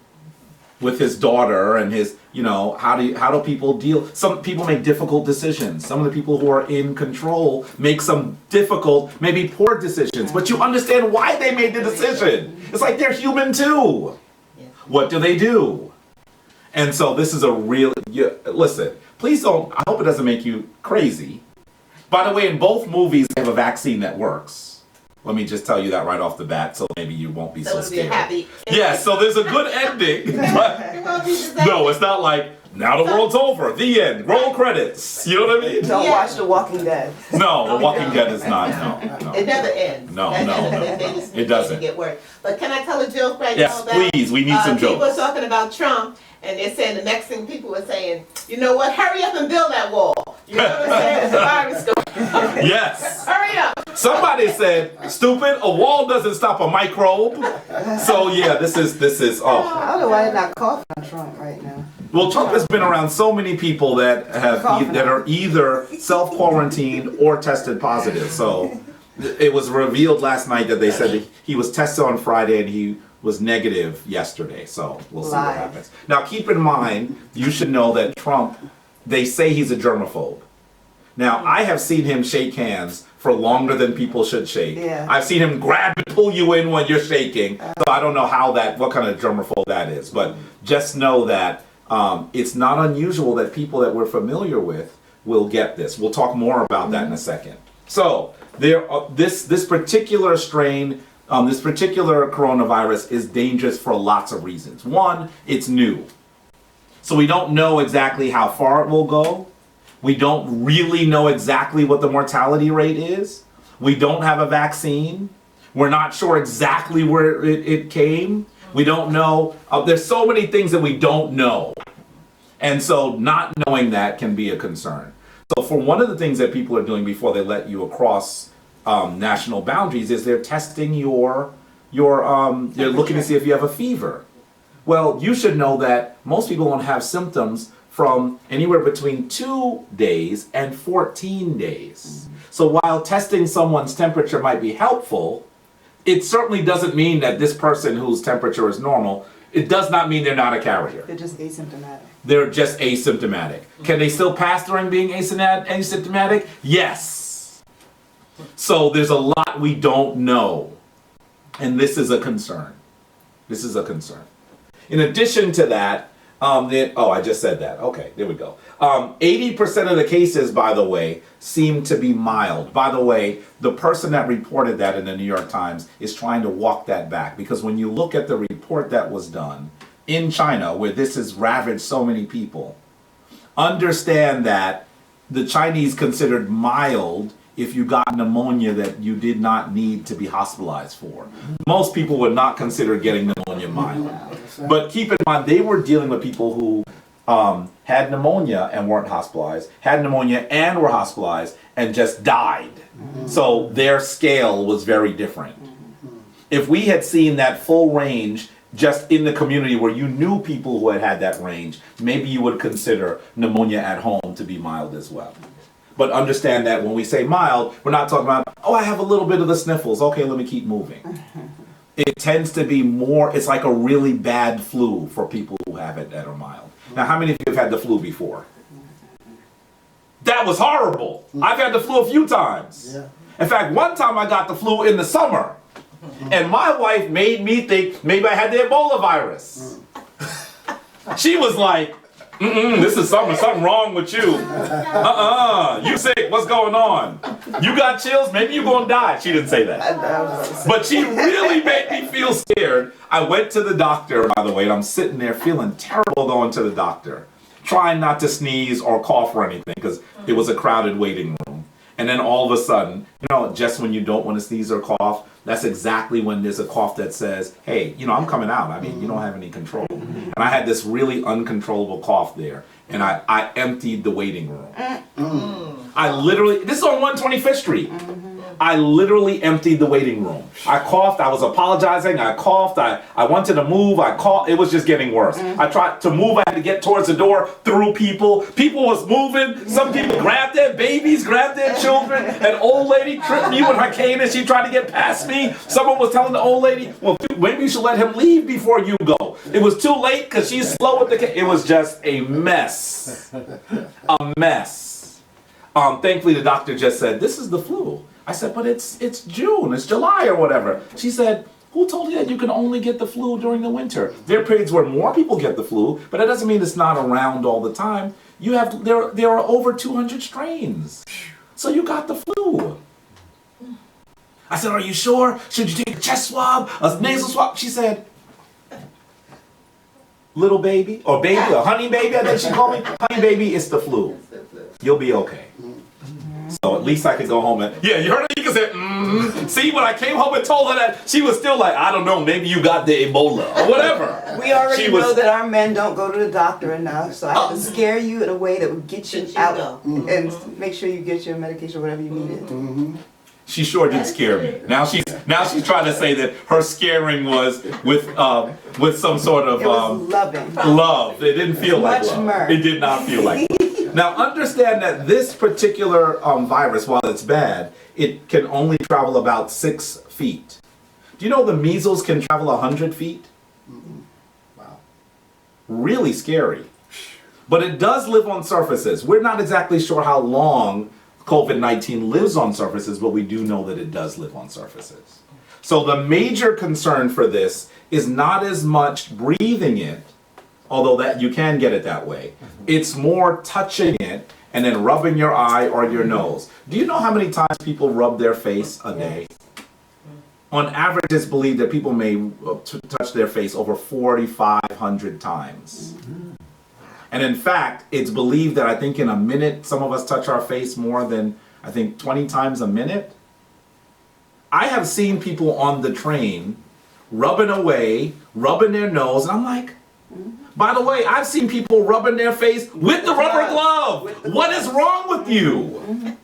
with his daughter and his, how do people deal? Some people make difficult decisions. Some of the people who are in control make some difficult, maybe poor decisions, but you understand why they made the decision. It's like they're human too. What do they do? And so this is a real, listen, please don't, I hope it doesn't make you crazy. By the way, in both movies, they have a vaccine that works. Let me just tell you that right off the bat, so maybe you won't be so it'll be a scared. happy. Yes, so there's a good ending, but no, it's not like, now the world's over, the end, roll credits, you know what I mean? Don't watch The Walking Dead. No, The Walking Dead is not, no. It never ends. No. They just It doesn't. get worse. But can I tell a joke right Yes, now? please, we need some People are jokes. talking about Trump, and they're saying the next thing people are saying, you know what? Hurry up and build that wall. You know what I'm saying? It's a virus going. Yes. Hurry up. Somebody said, stupid, a wall doesn't stop a microbe. So yeah, this is, I don't know why they're not coughing on Trump right now. Well, Trump has been around so many people that are either self-quarantined or tested positive. So it was revealed last night that they said that he was tested on Friday and he was negative yesterday. So we'll see what happens. Now keep in mind, you should know that Trump, they say he's a germaphobe. Now I have seen him shake hands for longer than people should shake. Yeah. I've seen him grab and pull you in when you're shaking. So I don't know what kind of germaphobe that is. But just know that it's not unusual that people that we're familiar with will get this. We'll talk more about that in a second. So this particular strain, this particular coronavirus is dangerous for lots of reasons. One, it's new. So we don't know exactly how far it will go. We don't really know exactly what the mortality rate is. We don't have a vaccine. We're not sure exactly where it came. We don't know. There's so many things that we don't know. And so not knowing that can be a concern. So for one of the things that people are doing before they let you across national boundaries is they're testing they're looking to see if you have a fever. Well, you should know that most people won't have symptoms from anywhere between 2 days and 14 days. So while testing someone's temperature might be helpful, it certainly doesn't mean that this person whose temperature is normal, it does not mean they're not a carrier. They're just asymptomatic. They're just asymptomatic. Can they still pass during being asymptomatic? Yes. So there's a lot we don't know. And this is a concern. This is a concern. In addition to that, I just said that. Okay, there we go. 80% of the cases, by the way, seem to be mild. By the way, the person that reported that in the New York Times is trying to walk that back, because when you look at the report that was done, in China, where this has ravaged so many people, understand that the Chinese considered mild if you got pneumonia that you did not need to be hospitalized for. Most people would not consider getting pneumonia mild. But keep in mind, they were dealing with people who had pneumonia and weren't hospitalized, had pneumonia and were hospitalized and just died. So their scale was very different. If we had seen that full range just in the community where you knew people who had that range, maybe you would consider pneumonia at home to be mild as well. But understand that when we say mild, we're not talking about, oh, I have a little bit of the sniffles. Okay, let me keep moving. It tends to be more, it's like a really bad flu for people who have it that are mild. Now, how many of you have had the flu before? That was horrible. I've had the flu a few times. In fact, one time I got the flu in the summer. And my wife made me think maybe I had the Ebola virus. She was like, this is something wrong with you. You sick, what's going on? You got chills, maybe you're gonna die. She didn't say that. But she really made me feel scared. I went to the doctor, by the way, and I'm sitting there feeling terrible going to the doctor. Trying not to sneeze or cough or anything, because it was a crowded waiting room. And then all of a sudden, just when you don't want to sneeze or cough, that's exactly when there's a cough that says, hey, I'm coming out. I mean, you don't have any control. And I had this really uncontrollable cough there. And I emptied the waiting room. This is on 125th Street. I literally emptied the waiting room. I coughed, I was apologizing, I coughed, I wanted to move, I coughed, it was just getting worse. I tried to move, I had to get towards the door, through people. People was moving, some people grabbed their babies, grabbed their children. An old lady tripped me with her cane and she tried to get past me. Someone was telling the old lady, well, maybe you should let him leave before you go. It was too late because she's slow with the cane. It was just a mess. A mess. Thankfully the doctor just said, this is the flu. I said, but it's June, it's July or whatever. She said, who told you that you can only get the flu during the winter? There are periods where more people get the flu, but that doesn't mean it's not around all the time. There are over 200 strains. So you got the flu. I said, are you sure? Should you take a chest swab, a nasal swab? She said, little baby, or baby, or honey baby, I think she called me. Honey baby, it's the flu. You'll be okay. So at least I could go home and, yeah, you heard it? You can say, See, when I came home and told her that, she was still like, I don't know, maybe you got the Ebola, or whatever. We already know that our men don't go to the doctor enough, so I have to scare you in a way that would get you out and make sure you get your medication or whatever you needed. She sure did scare me. Now she's trying to say that her scaring was with some sort of it was loving. Love. It didn't feel like love. Mirth. It did not feel like love. Now understand that this particular virus, while it's bad, it can only travel about 6 feet. Do you know the measles can travel 100 feet? Wow. Really scary. But it does live on surfaces. We're not exactly sure how long COVID-19 lives on surfaces, but we do know that it does live on surfaces. So the major concern for this is not as much breathing it, although that you can get it that way. It's more touching it and then rubbing your eye or your nose. Do you know how many times people rub their face a day? On average, it's believed that people may touch their face over 4,500 times. And in fact, it's believed that I think in a minute, some of us touch our face more than, I think, 20 times a minute. I have seen people on the train rubbing away, rubbing their nose, and I'm like, by the way, I've seen people rubbing their face with the rubber glove. What is wrong with you?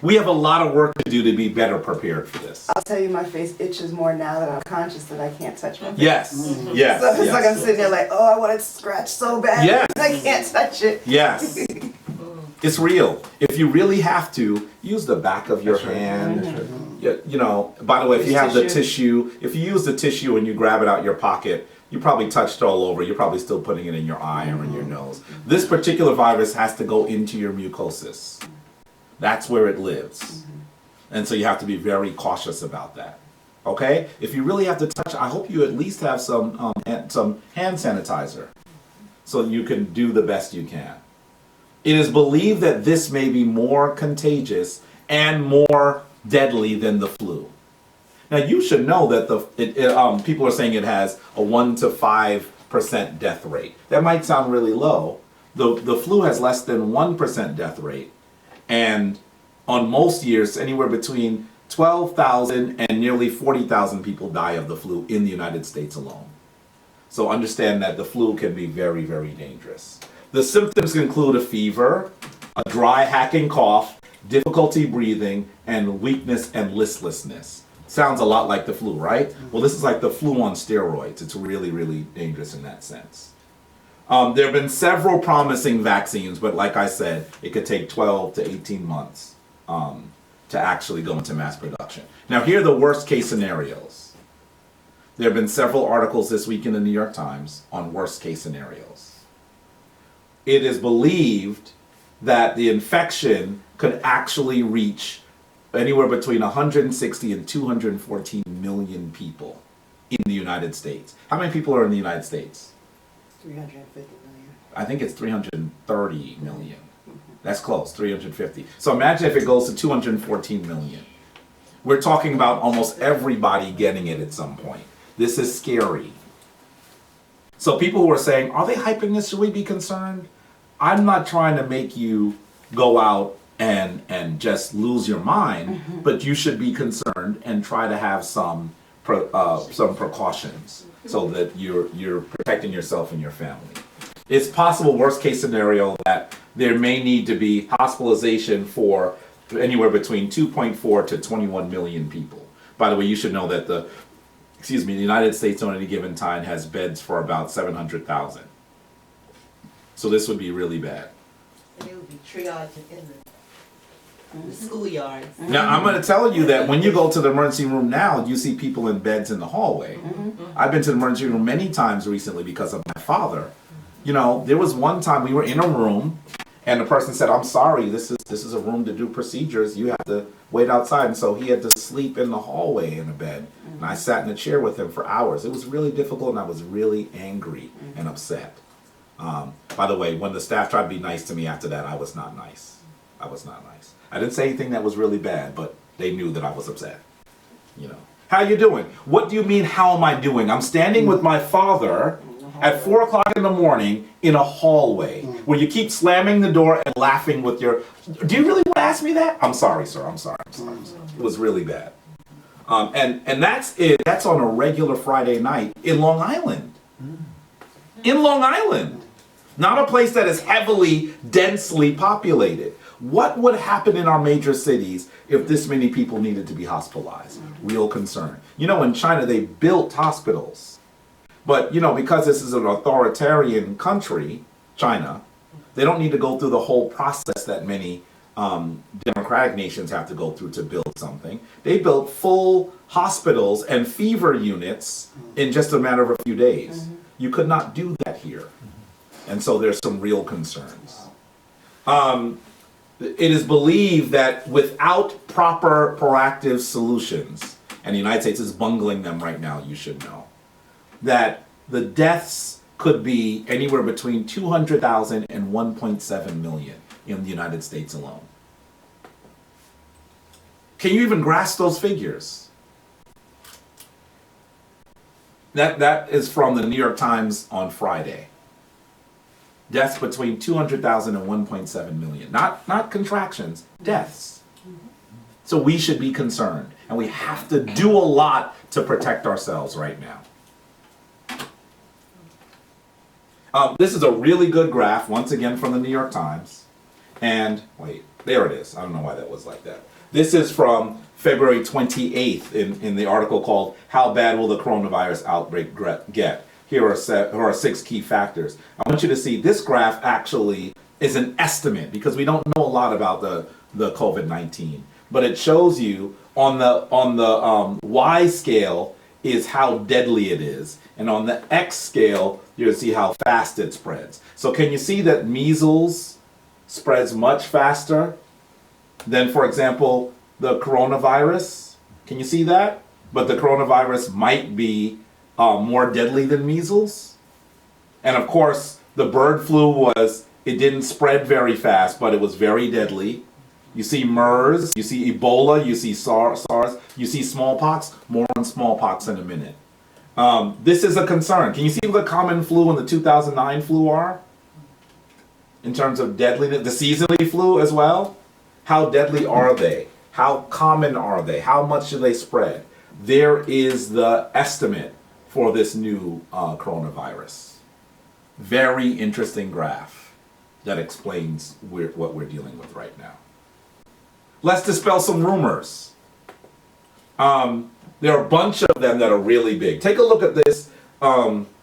We have a lot of work to do to be better prepared for this. I'll tell you, my face itches more now that I'm conscious that I can't touch my face. Yes, yes. So it's yes. like I'm sitting there like, oh, I want to scratch so bad. Yes. I can't touch it. Yes. It's real. If you really have to, use the back of your hand. By the way, if you have the tissue, if you use the tissue and you grab it out your pocket, you probably touched all over. You're probably still putting it in your eye or in your nose. This particular virus has to go into your mucosis. That's where it lives. And so you have to be very cautious about that. Okay? If you really have to touch, I hope you at least have some hand sanitizer so you can do the best you can. It is believed that this may be more contagious and more deadly than the flu. Now you should know that people are saying it has a 1 to 5 percent death rate. That might sound really low. The flu has less than 1% death rate. And on most years, anywhere between 12,000 and nearly 40,000 people die of the flu in the United States alone. So understand that the flu can be very, very dangerous. The symptoms include a fever, a dry hacking cough, difficulty breathing, and weakness and listlessness. Sounds a lot like the flu, right? Well, this is like the flu on steroids. It's really, really dangerous in that sense. There have been several promising vaccines, but like I said, it could take 12 to 18 months to actually go into mass production. Now, here are the worst case scenarios. There have been several articles this week in the New York Times on worst case scenarios. It is believed that the infection could actually reach anywhere between 160 and 214 million people in the United States. How many people are in the United States? 350 million. I think it's 330 million. That's close, 350. So imagine if it goes to 214 million. We're talking about almost everybody getting it at some point. This is scary. So people who are saying, are they hyping this? Should we be concerned? I'm not trying to make you go out and just lose your mind, but you should be concerned and try to have some precautions so that you're protecting yourself and your family. It's possible, worst case scenario, that there may need to be hospitalization for anywhere between 2.4 to 21 million people. By the way, you should know that the United States on any given time has beds for about 700,000. So this would be really bad. And it would be triaged in the schoolyards. Now, I'm going to tell you that when you go to the emergency room now, you see people in beds in the hallway. I've been to the emergency room many times recently because of my father. You know, there was one time we were in a room and the person said, I'm sorry, this is a room to do procedures. You have to wait outside. And so he had to sleep in the hallway in a bed. And I sat in a chair with him for hours. It was really difficult and I was really angry and upset. By the way, when the staff tried to be nice to me after that, I was not nice. I was not nice. I didn't say anything that was really bad, but they knew that I was upset. You know, how you doing? What do you mean, how am I doing? I'm standing with my father at 4 o'clock in the morning in a hallway where you keep slamming the door and laughing with your, do you really want to ask me that? I'm sorry, sir. I'm sorry. It was really bad. And that's it. That's on a regular Friday night in Long Island. In Long Island. Not a place that is heavily, densely populated. What would happen in our major cities if this many people needed to be hospitalized? Real concern. You know, in China, they built hospitals. But, you know, because this is an authoritarian country, China, they don't need to go through the whole process that many democratic nations have to go through to build something. They built full hospitals and fever units in just a matter of a few days. You could not do that here. And so there's some real concerns. It is believed that without proper proactive solutions, and the United States is bungling them right now, you should know, that the deaths could be anywhere between 200,000 and 1.7 million in the United States alone. Can you even grasp those figures? That is from the New York Times on Friday. Deaths between 200,000 and 1.7 million. Not contractions, deaths. So we should be concerned. And we have to do a lot to protect ourselves right now. This is a really good graph, once again from the New York Times. And, wait, there it is. I don't know why that was like that. This is from February 28th in the article called How Bad Will the Coronavirus Outbreak Get? Here are 6 key factors. I want you to see this graph actually is an estimate because we don't know a lot about the COVID-19. But it shows you on the Y scale is how deadly it is. And on the X scale, you'll see how fast it spreads. So can you see that measles spreads much faster than, for example, the coronavirus? Can you see that? But the coronavirus might be more deadly than measles. And of course, the bird flu it didn't spread very fast, but it was very deadly. You see MERS, you see Ebola, you see SARS, you see smallpox. More on smallpox in a minute. This is a concern. Can you see what the common flu and the 2009 flu are? In terms of deadliness, the seasonally flu as well? How deadly are they? How common are they? How much do they spread? There is the estimate for this new coronavirus. Very interesting graph that explains what we're dealing with right now. Let's dispel some rumors. There are a bunch of them that are really big. Take a look at this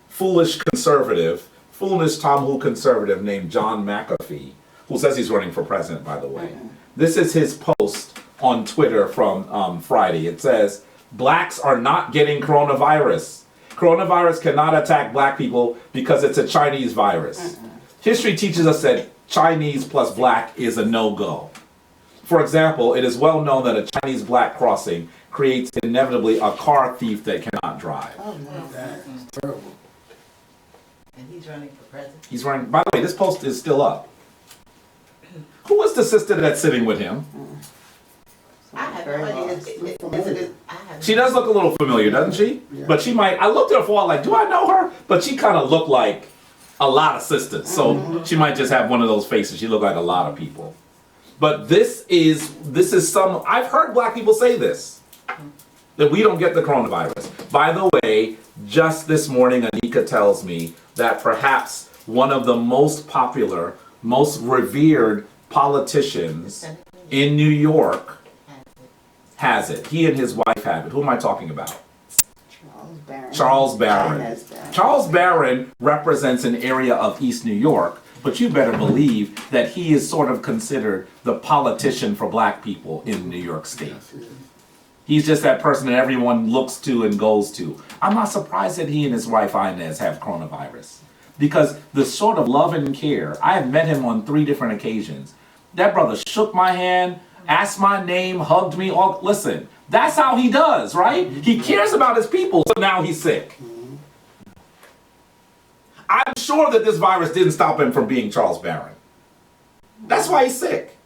foolish Tomahawk conservative named John McAfee, who says he's running for president, by the way. This is his post on Twitter from Friday. It says, "Blacks are not getting coronavirus. Coronavirus cannot attack black people because it's a Chinese virus. History teaches us that Chinese plus black is a no-go. For example, it is well known that a Chinese-black crossing creates inevitably a car thief that cannot drive." Oh, no, that's terrible. And he's running for president. He's running. By the way, this post is still up. Who was the sister that's sitting with him? I have no idea. She does look a little familiar, doesn't she? Yeah. But she might. I looked at her for a while, like, do I know her? But she kind of looked like a lot of sisters. So she might just have one of those faces. She looked like a lot of people. But this is some. I've heard black people say this, that we don't get the coronavirus. By the way, just this morning, Anika tells me that perhaps one of the most popular, most revered politicians in New York has it. He and his wife have it. Who am I talking about? Charles Barron. Charles Barron represents an area of East New York, but you better believe that he is sort of considered the politician for black people in New York State. He's just that person that everyone looks to and goes to. I'm not surprised that he and his wife Inez have coronavirus, because the sort of love and care, I have met him on 3 different occasions. That brother shook my hand, asked my name, hugged me. Listen, that's how he does, right? He cares about his people, so now he's sick. I'm sure that this virus didn't stop him from being Charles Barron. That's why he's sick.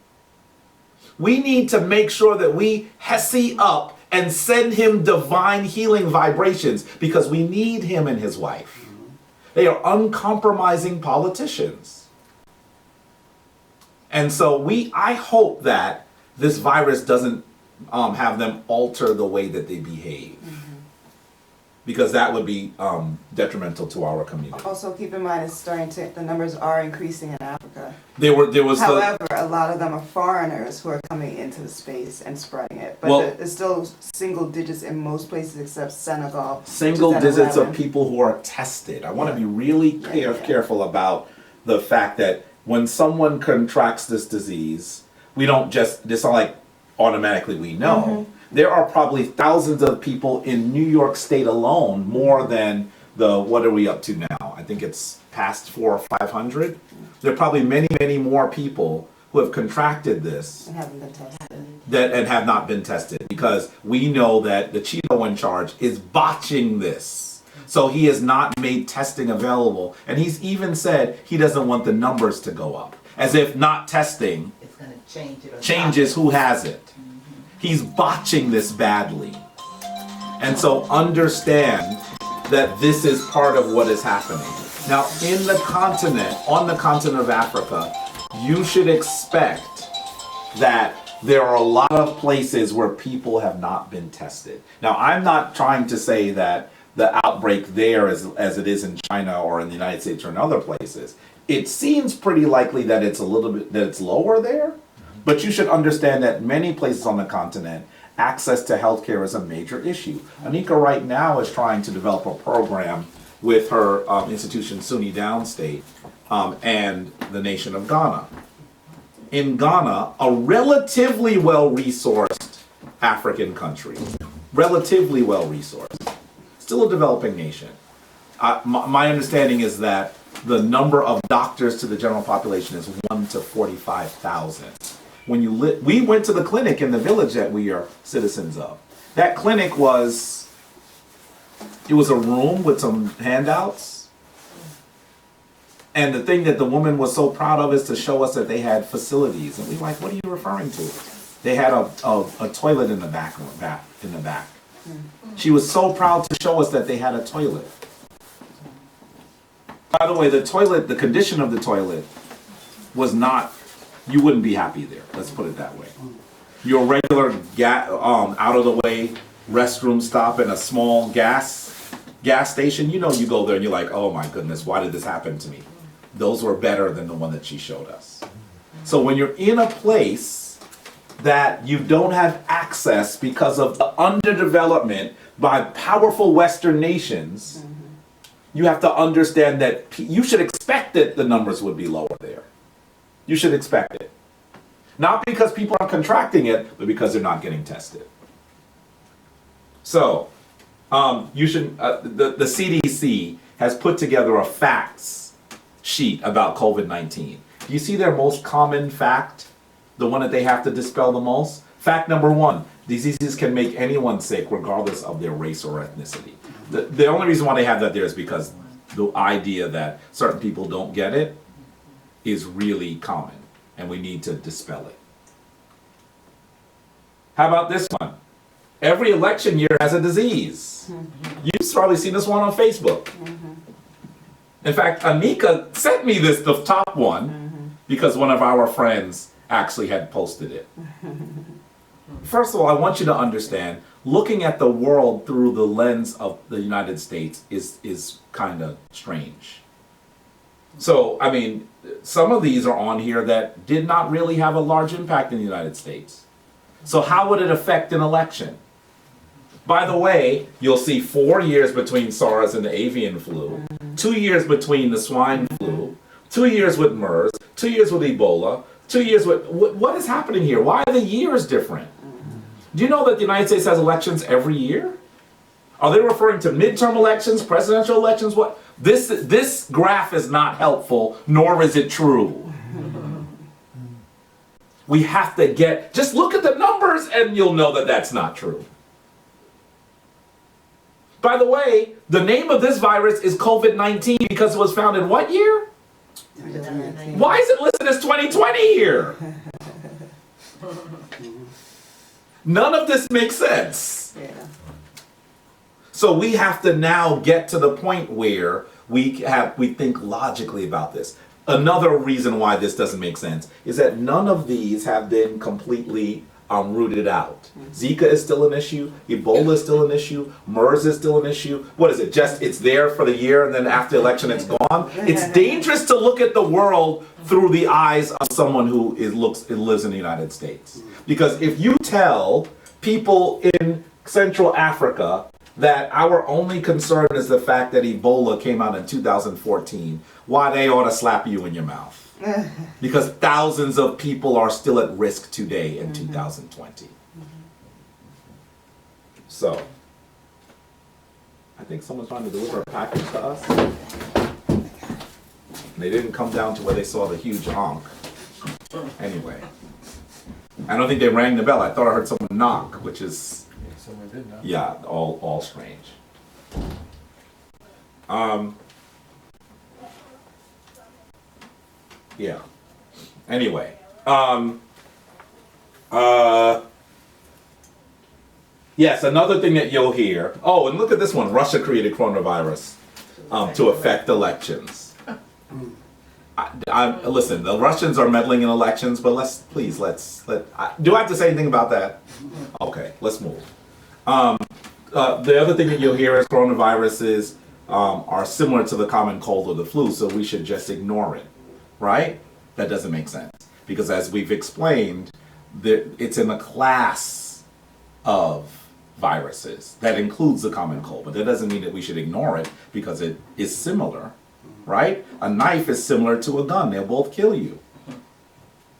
We need to make sure that we hesse up and send him divine healing vibrations, because we need him and his wife. They are uncompromising politicians. And so I hope that this virus doesn't have them alter the way that they behave. Because that would be detrimental to our community. Also, keep in mind, the numbers are increasing in Africa. However, a lot of them are foreigners who are coming into the space and spreading it. But it's still single digits in most places except Senegal. Single digits of people who are tested. I want to be really careful about the fact that when someone contracts this disease, we don't just, it's not like automatically we know. There are probably thousands of people in New York State alone, more than what are we up to now? I think it's past 400 or 500. There are probably many, many more people who have contracted this And haven't been tested. and have not been tested, because we know that the Cheeto in charge is botching this. So he has not made testing available. And he's even said he doesn't want the numbers to go up, as if not testing It's going to change it. changes who has it. He's botching this badly. And so understand that this is part of what is happening. Now, on the continent of Africa, you should expect that there are a lot of places where people have not been tested. Now, I'm not trying to say that the outbreak there as it is in China or in the United States or in other places. It seems pretty likely that it's lower there. But you should understand that many places on the continent, access to healthcare is a major issue. Anika right now is trying to develop a program with her institution, SUNY Downstate, and the nation of Ghana. In Ghana, a relatively well-resourced African country, relatively well-resourced, still a developing nation. My understanding is that the number of doctors to the general population is 1 to 45,000. We went to the clinic in the village that we are citizens of. That clinic was a room with some handouts. And the thing that the woman was so proud of is to show us that they had facilities. And we were like, what are you referring to? They had a toilet in the back. She was so proud to show us that they had a toilet. By the way, the toilet, the condition of the toilet was not, you wouldn't be happy there. Let's put it that way. Your regular out of the way restroom stop in a small gas station, you know, you go there and you're like, oh my goodness, why did this happen to me? Those were better than the one that she showed us. So when you're in a place that you don't have access because of the underdevelopment by powerful Western nations, you have to understand that you should expect that the numbers would be lower there. You should expect it. Not because people are contracting it, but because they're not getting tested. So, you should. The CDC has put together a facts sheet about COVID-19. Do you see their most common fact? The one that they have to dispel the most? Fact number 1, diseases can make anyone sick regardless of their race or ethnicity. The only reason why they have that there is because the idea that certain people don't get it is really common, and we need to dispel it. How about this one? Every election year has a disease. You've probably seen this one on Facebook. In fact, Anika sent me this, the top one, because one of our friends actually had posted it. First of all, I want you to understand, looking at the world through the lens of the United States is kind of strange. So, I mean, some of these are on here that did not really have a large impact in the United States. So how would it affect an election? By the way, you'll see 4 years between SARS and the avian flu, 2 years between the swine flu, 2 years with MERS, 2 years with Ebola, 2 years with... What is happening here? Why are the years different? Do you know that the United States has elections every year? Are they referring to midterm elections, presidential elections? What? This graph is not helpful, nor is it true. We have to just look at the numbers and you'll know that that's not true. By the way, the name of this virus is COVID-19 because it was found in what year? Why is it listed as 2020 here? None of this makes sense. Yeah. So we have to now get to the point where we think logically about this. Another reason why this doesn't make sense is that none of these have been completely rooted out. Zika is still an issue. Ebola is still an issue. MERS is still an issue. What is it? Just it's there for the year and then after the election it's gone? It's dangerous to look at the world through the eyes of someone who lives in the United States. Because if you tell people in Central Africa that our only concern is the fact that Ebola came out in 2014, why they ought to slap you in your mouth. Because thousands of people are still at risk today in 2020. So, I think someone's trying to deliver a package to us. They didn't come down to where they saw the huge honk. Anyway, I don't think they rang the bell. I thought I heard someone knock, which is, Someone did know. yeah, all strange. Yeah. Anyway, yes, another thing that you'll hear. Oh, and look at this one. Russia created coronavirus to affect elections. Listen, the Russians are meddling in elections, but do I have to say anything about that? Okay, let's move. The other thing that you'll hear is coronaviruses are similar to the common cold or the flu, so we should just ignore it, right? That doesn't make sense. Because as we've explained, it's in a class of viruses that includes the common cold, but that doesn't mean that we should ignore it because it is similar, right? A knife is similar to a gun. They'll both kill you.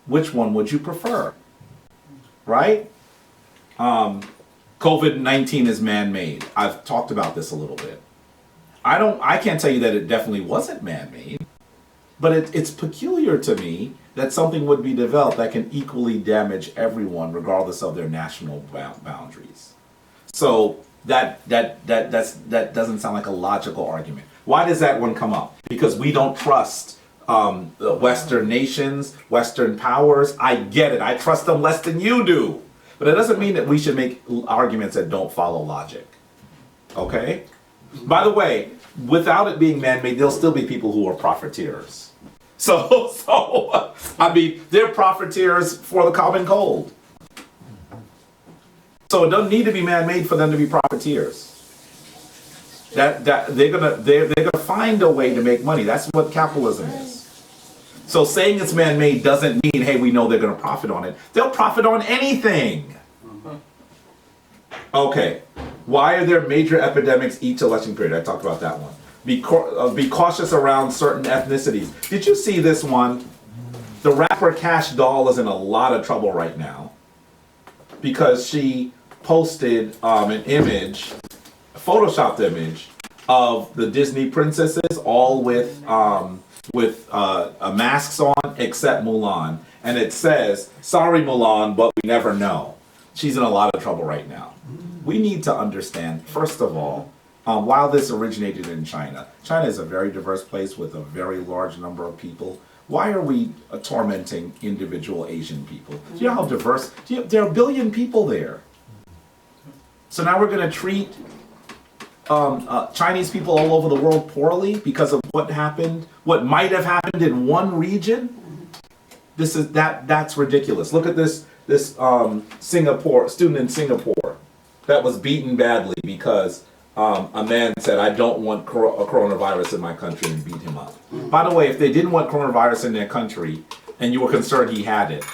Which one would you prefer, right? COVID-19 is man-made. I've talked about this a little bit. I can't tell you that it definitely wasn't man-made, but it's peculiar to me that something would be developed that can equally damage everyone regardless of their national boundaries. So that doesn't sound like a logical argument. Why does that one come up? Because we don't trust the Western nations, Western powers. I get it. I trust them less than you do. But it doesn't mean that we should make arguments that don't follow logic. Okay? By the way, without it being man-made, there'll still be people who are profiteers. So I mean, they're profiteers for the common cold. So it doesn't need to be man-made for them to be profiteers. That they're gonna find a way to make money. That's what capitalism is. So saying it's man-made doesn't mean, hey, we know they're gonna profit on it. They'll profit on anything. Okay, why are there major epidemics each election period? I talked about that one. Be cautious around certain ethnicities. Did you see this one? The rapper Cash Doll is in a lot of trouble right now because she posted an image, a photoshopped image of the Disney princesses, all with masks on except Mulan, and it says, "Sorry, Mulan, but we never know." She's in a lot of trouble right now. We need to understand, first of all, while this originated in China, China is a very diverse place with a very large number of people. Why are we tormenting individual Asian people? Do you know how diverse? There are a billion people there. So now we're going to treat Chinese people all over the world poorly because of what happened, what might have happened in one region? That's ridiculous. Look at this Singapore student in Singapore that was beaten badly because a man said, "I don't want a coronavirus in my country," and beat him up. By the way, if they didn't want coronavirus in their country and you were concerned he had it,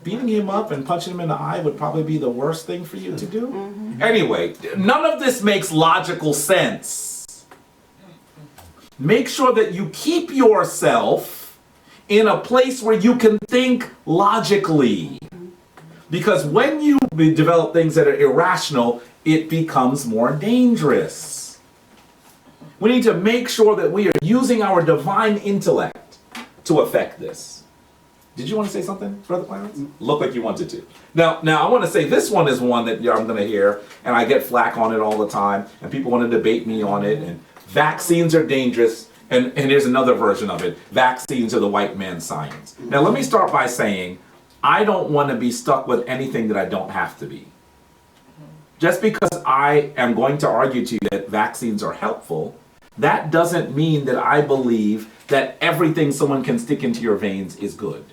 beating him up and punching him in the eye would probably be the worst thing for you to do. Anyway, none of this makes logical sense. Make sure that you keep yourself in a place where you can think logically. Because when you develop things that are irrational, it becomes more dangerous. We need to make sure that we are using our divine intellect to affect this. Did you want to say something, Brother Clarence? Look like you wanted to. Now I want to say this one is one that I'm going to hear, and I get flack on it all the time, and people want to debate me on it, and vaccines are dangerous, and here's another version of it. Vaccines are the white man's science. Now let me start by saying, I don't want to be stuck with anything that I don't have to be. Just because I am going to argue to you that vaccines are helpful, that doesn't mean that I believe that everything someone can stick into your veins is good.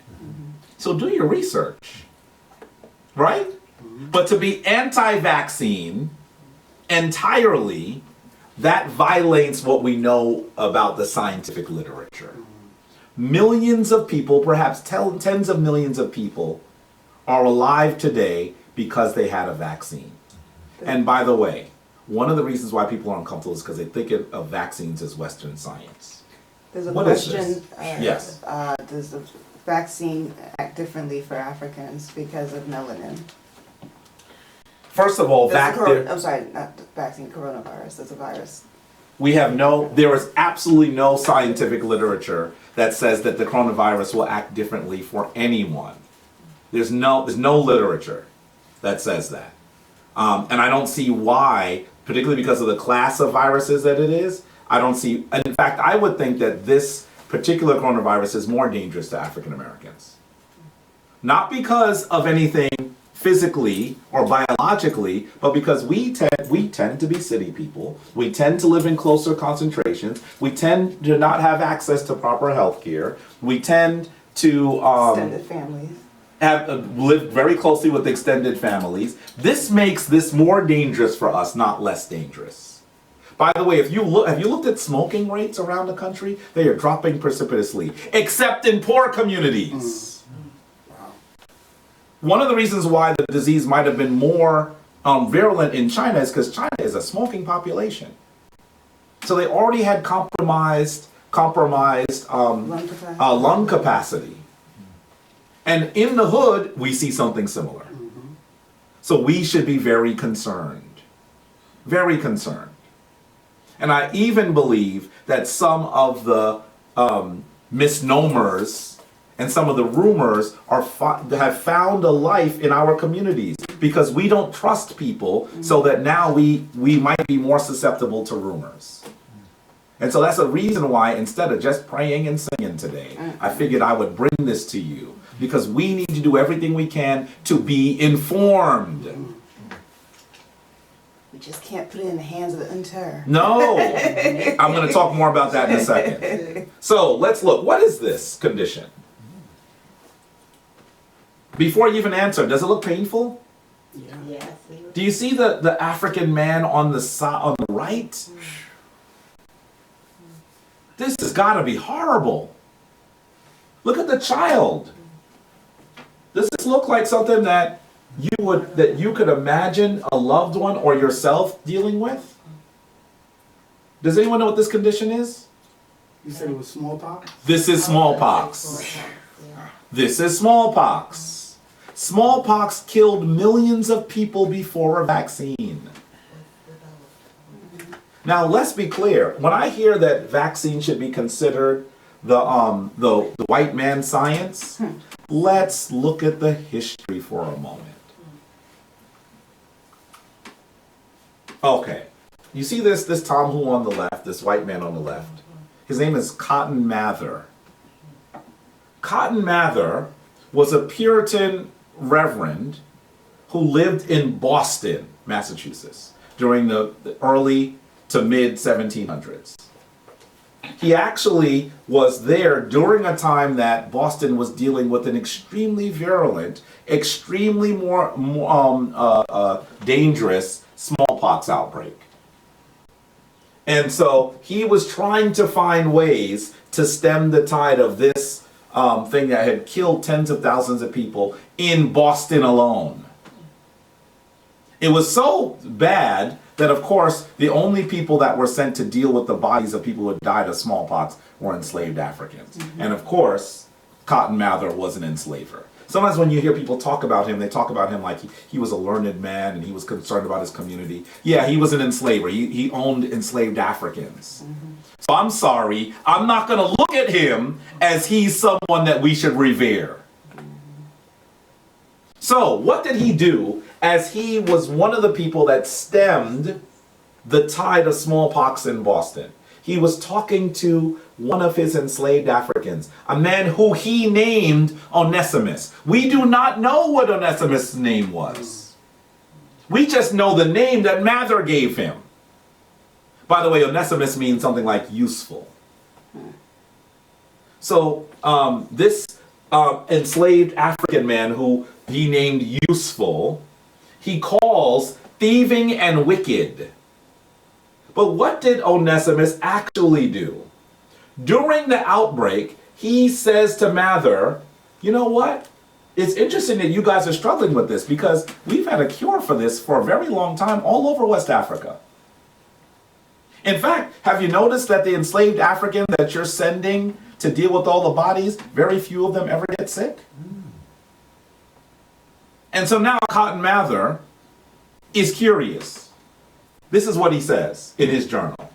So do your research, right? But to be anti-vaccine entirely, that violates what we know about the scientific literature. Millions of people, perhaps tens of millions of people, are alive today because they had a vaccine. And by the way, one of the reasons why people are uncomfortable is because they think of vaccines as Western science. There's a What question. is this? Yes. Does the vaccine act differently for Africans because of melanin? First of all, I'm sorry, not the vaccine, coronavirus. That's a virus. There is absolutely no scientific literature that says that the coronavirus will act differently for anyone. There's no literature that says that. And I don't see why, particularly because of the class of viruses that it is, in fact, I would think that this particular coronavirus is more dangerous to African Americans. Not because of anything physically or biologically, but because we tend to be city people. We tend to live in closer concentrations. We tend to not have access to proper health care. We tend to Extended families. Live very closely with extended families. This makes this more dangerous for us, not less dangerous. By the way, have you looked at smoking rates around the country? They are dropping precipitously, except in poor communities. One of the reasons why the disease might have been more virulent in China is because China is a smoking population. So they already had compromised lung capacity. And in the hood, we see something similar. So we should be very concerned. Very concerned. And I even believe that some of the misnomers and some of the rumors have found a life in our communities because we don't trust people, so that now we might be more susceptible to rumors. And so that's a reason why, instead of just praying and singing today, I figured I would bring this to you because we need to do everything we can to be informed. We just can't put it in the hands of the unter. No, I'm going to talk more about that in a second. So let's look. What is this condition? Before you even answer, does it look painful? Yes. Do you see the African man on the right? This has got to be horrible. Look at the child. Does this look like something that you could imagine a loved one or yourself dealing with? Does anyone know what this condition is? You said it was smallpox? This is smallpox. This is smallpox. Smallpox killed millions of people before a vaccine. Now let's be clear. When I hear that vaccine should be considered the white man's science, let's look at the history for a moment. Okay, you see this Tom Who on the left, this white man on the left. His name is Cotton Mather. Cotton Mather was a Puritan reverend who lived in Boston, Massachusetts, during the early to mid 1700s. He actually was there during a time that Boston was dealing with an extremely virulent, extremely more dangerous smallpox outbreak. And so he was trying to find ways to stem the tide of this thing that had killed tens of thousands of people in Boston alone. It was so bad that, of course, the only people that were sent to deal with the bodies of people who had died of smallpox were enslaved Africans. And of course, Cotton Mather was an enslaver. Sometimes when you hear people talk about him, they talk about him like he was a learned man and he was concerned about his community. Yeah, he was an enslaver. He owned enslaved Africans. So I'm sorry, I'm not going to look at him as he's someone that we should revere. So what did he do as he was one of the people that stemmed the tide of smallpox in Boston? He was talking to one of his enslaved Africans, a man who he named Onesimus. We do not know what Onesimus' name was. We just know the name that Mather gave him. By the way, Onesimus means something like useful. So this enslaved African man who he named useful, he calls thieving and wicked. But what did Onesimus actually do? During the outbreak, he says to Mather, you know what? It's interesting that you guys are struggling with this because we've had a cure for this for a very long time all over West Africa. In fact, have you noticed that the enslaved African that you're sending to deal with all the bodies, very few of them ever get sick? And so now Cotton Mather is curious. This is what he says in his journal.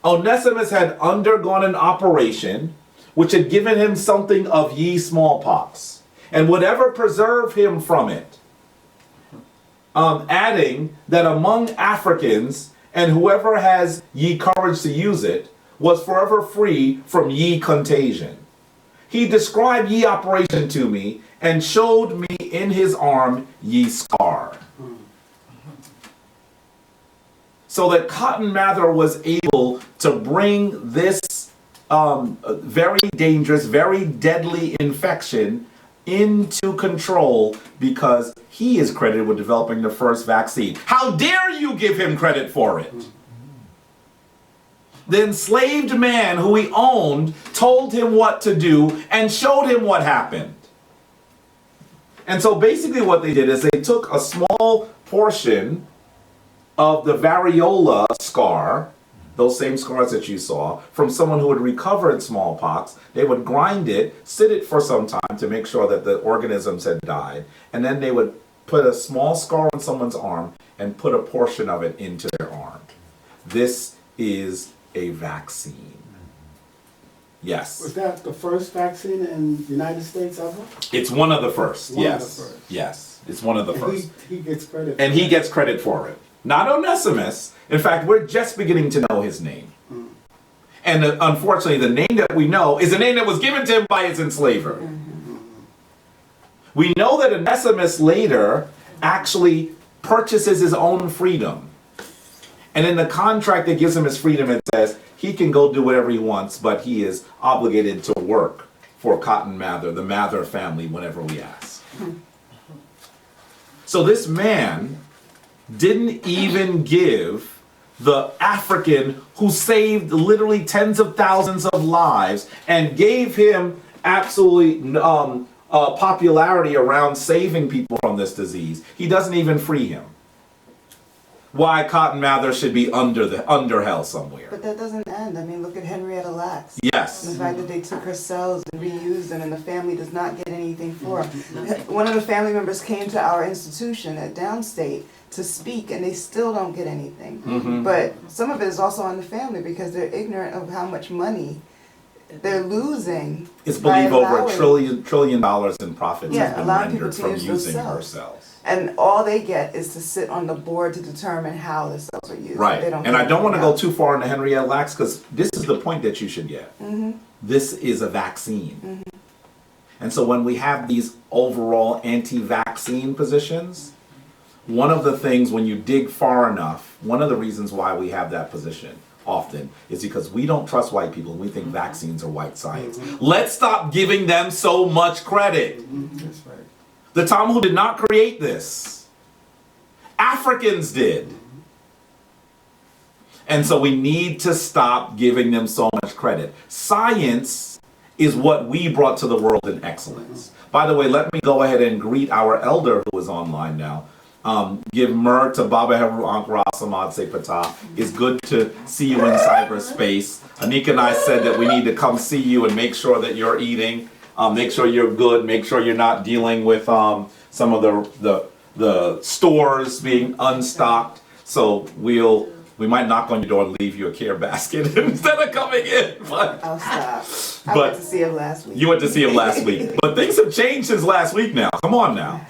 Onesimus had undergone an operation which had given him something of ye smallpox, and would ever preserve him from it. Adding that among Africans, and whoever has ye courage to use it, was forever free from ye contagion. He described ye operation to me, and showed me in his arm ye scar. So that Cotton Mather was able to bring this very dangerous, very deadly infection into control because he is credited with developing the first vaccine. How dare you give him credit for it? The enslaved man who he owned told him what to do and showed him what happened. And so basically what they did is they took a small portion of the variola scar, those same scars that you saw, from someone who had recovered smallpox. They would grind it, sit it for some time to make sure that the organisms had died, and then they would put a small scar on someone's arm and put a portion of it into their arm. This is a vaccine. Yes. Was that the first vaccine in the United States ever? It's one of the first. One yes. of the first. Yes. It's one of the first. He gets credit. And he gets credit for it. Not Onesimus. In fact, we're just beginning to know his name. And unfortunately, the name that we know is a name that was given to him by his enslaver. We know that Onesimus later actually purchases his own freedom. And in the contract that gives him his freedom, it says he can go do whatever he wants, but he is obligated to work for Cotton Mather, the Mather family, whenever we ask. So this man didn't even give the African who saved literally tens of thousands of lives and gave him absolutely popularity around saving people from this disease. He doesn't even free him. Why Cotton Mather should be under hell somewhere. But that doesn't end. I mean, look at Henrietta Lacks. Yes. And the fact that they took her cells and reused them and the family does not get anything for them. One of the family members came to our institution at Downstate to speak and they still don't get anything. But some of it is also on the family because they're ignorant of how much money they're losing. It's believed over $1 trillion in profits has been allowing people rendered to from use those using her cells. cells. And all they get is to sit on the board to determine how the cells are used. Right. They don't And I get don't want to anything go else. too far into Henrietta Lacks because this is the point that you should get. This is a vaccine. And so when we have these overall anti-vaccine positions, one of the things when you dig far enough, one of the reasons why we have that position often is because we don't trust white people and we think vaccines are white science. Let's stop giving them so much credit. That's right. The Tamil did not create this. Africans did. And so we need to stop giving them so much credit. Science is what we brought to the world in excellence. By the way, let me go ahead and greet our elder who is online now. Give myrrh to Baba Heru Ankara Samad Sepata. It's good to see you in cyberspace. Anika and I said that we need to come see you and make sure that you're eating. Make sure you're good. Make sure you're not dealing with some of the stores being unstocked. So we might knock on your door and leave you a care basket instead of coming in. But I'll stop. I went to see him last week. you went to see him last week. But things have changed since last week now. Come on now.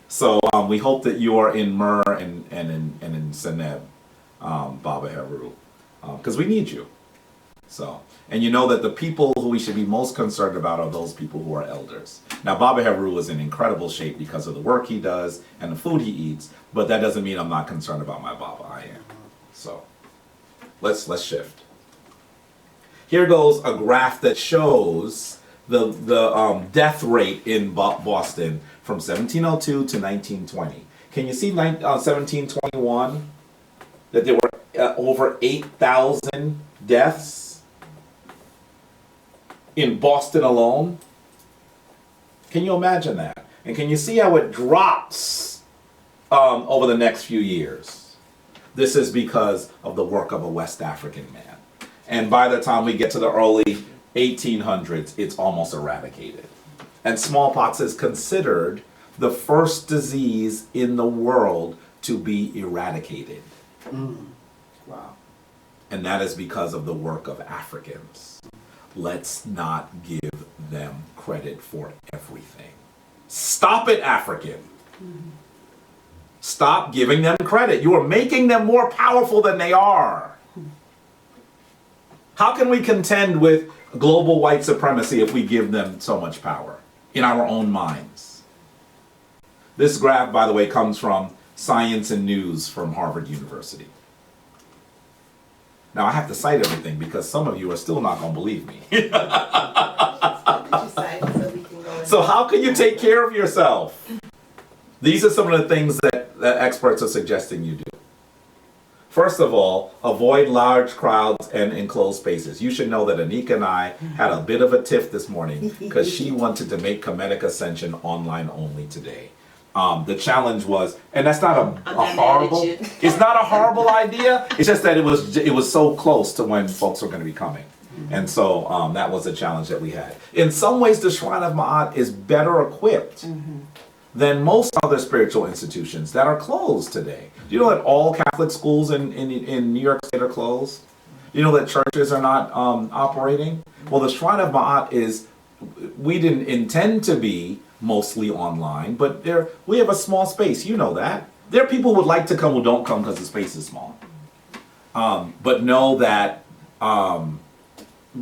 So we hope that you are in Myrrh and in Seneb, Baba Heru, because we need you. So, and you know that the people who we should be most concerned about are those people who are elders. Now, Baba Heru is in incredible shape because of the work he does and the food he eats, but that doesn't mean I'm not concerned about my Baba. I am. So, let's shift. Here goes a graph that shows the death rate in Boston from 1702 to 1920. Can you see 1721 that there were over 8,000 deaths in Boston alone? Can you imagine that? And can you see how it drops over the next few years? This is because of the work of a West African man. And by the time we get to the early 1800s, it's almost eradicated. And smallpox is considered the first disease in the world to be eradicated. Wow. And that is because of the work of Africans. Let's not give them credit for everything. Stop it, African. Stop giving them credit. You are making them more powerful than they are. How can we contend with global white supremacy if we give them so much power in our own minds? This graph, by the way, comes from Science and News from Harvard University. Now, I have to cite everything because some of you are still not going to believe me. So how can you take care of yourself? These are some of the things that experts are suggesting you do. First of all, avoid large crowds and enclosed spaces. You should know that Anika and I had a bit of a tiff this morning because she wanted to make Kemetic Ascension online only today. The challenge was, and that's not a horrible, it's not a horrible idea. It's just that it was so close to when folks were going to be coming. And so that was a challenge that we had. In some ways, the Shrine of Ma'at is better equipped than most other spiritual institutions that are closed today. Do you know that all Catholic schools in New York State are closed? Do you know that churches are not operating? Well, the Shrine of Ma'at we didn't intend to be mostly online, but we have a small space. You know that. There are people who would like to come who don't come because the space is small. But know that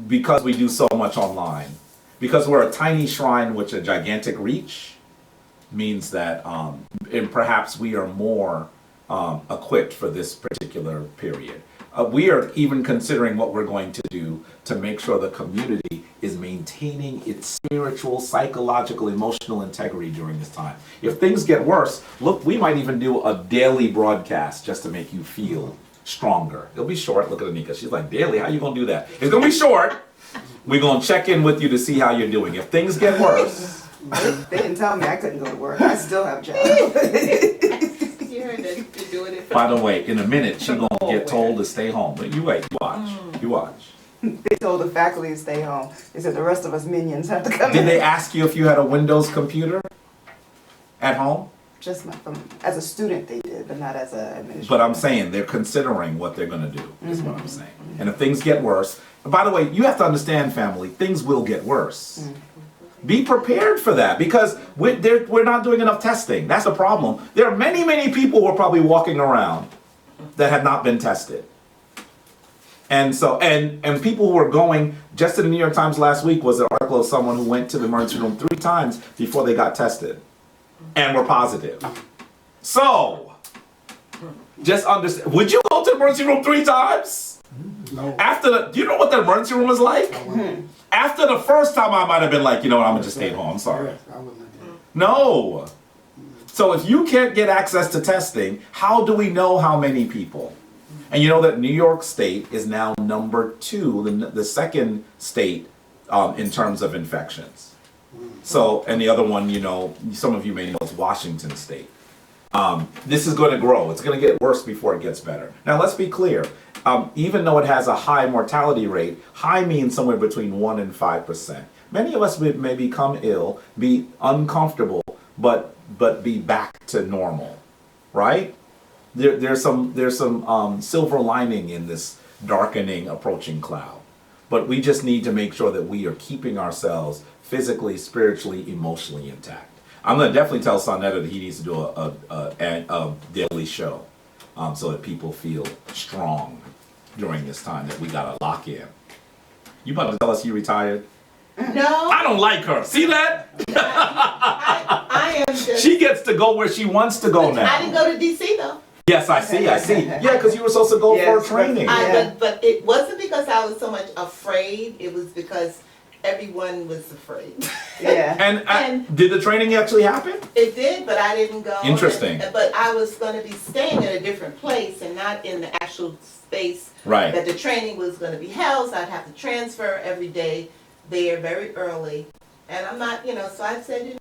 because we do so much online, because we're a tiny shrine with a gigantic reach, means that, and perhaps we are more equipped for this particular period. We are even considering what we're going to do to make sure the community is maintaining its spiritual, psychological, emotional integrity during this time. If things get worse, look, we might even do a daily broadcast just to make you feel stronger. It'll be short. Look at Anika. She's like, daily? How you going to do that? It's going to be short. We're going to check in with you to see how you're doing. If things get worse. They didn't tell me I couldn't go to work. I still have a job. You heard that you're doing it. By the way, in a minute, she's going to get told to stay home. But you wait, you watch. You watch. They told the faculty to stay home. They said the rest of us minions have to come Did in. they ask you if you had a Windows computer at home? Just as a student they did, but not as an administrator. But I'm saying they're considering what they're going to do, is what I'm saying. And if things get worse, by the way, you have to understand, family, things will get worse. Be prepared for that, because we're not doing enough testing. That's the problem. There are many, many people who are probably walking around that have not been tested. And so, and people who are going, just in the New York Times last week was an article of someone who went to the emergency room 3 times before they got tested and were positive. So, just understand, would you go to the emergency room 3 times? No. Do you know what the emergency room is like? After the first time, I might have been like, you know what, I'm gonna just stay home, I'm sorry. Yes, I wouldn't have done No. So if you can't get access to testing, how do we know how many people? And you know that New York State is now number 2, the second state in terms of infections. So, and the other one, you know, some of you may know, is Washington State. This is going to grow. It's going to get worse before it gets better. Now, let's be clear. Even though it has a high mortality rate, high means somewhere between 1% and 5%. Many of us may become ill, be uncomfortable, but be back to normal, right? There's some silver lining in this darkening, approaching cloud. But we just need to make sure that we are keeping ourselves physically, spiritually, emotionally intact. I'm going to definitely tell Sonetta that he needs to do a daily show so that people feel strong during this time that we got to lock in. You about to tell us you retired? No. I don't like her. See that? I am just. She gets to go where she wants to go now. I didn't go to DC though. Yes, I see. Yeah, because you were supposed to go for a training. But it wasn't because I was so much afraid. It was because everyone was afraid. Yeah. And did the training actually happen? It did, but I didn't go. Interesting. But I was going to be staying in a different place and not in the actual space Right. that the training was going to be held. So I'd have to transfer every day there very early. And I'm not, so I said,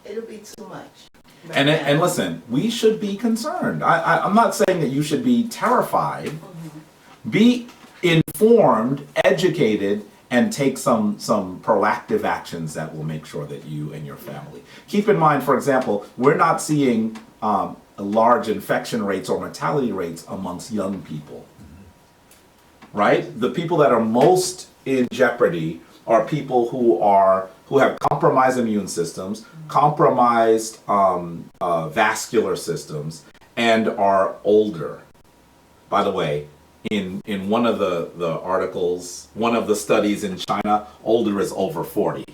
it'll be too much. And listen, we should be concerned. I'm not saying that you should be terrified. Mm-hmm. Be informed, educated, and take some proactive actions that will make sure that you and your family. Keep in mind, for example, we're not seeing large infection rates or mortality rates amongst young people. Right? The people that are most in jeopardy are people who have compromised immune systems, compromised vascular systems, and are older. By the way, in one of the articles, one of the studies in China, older is over 40.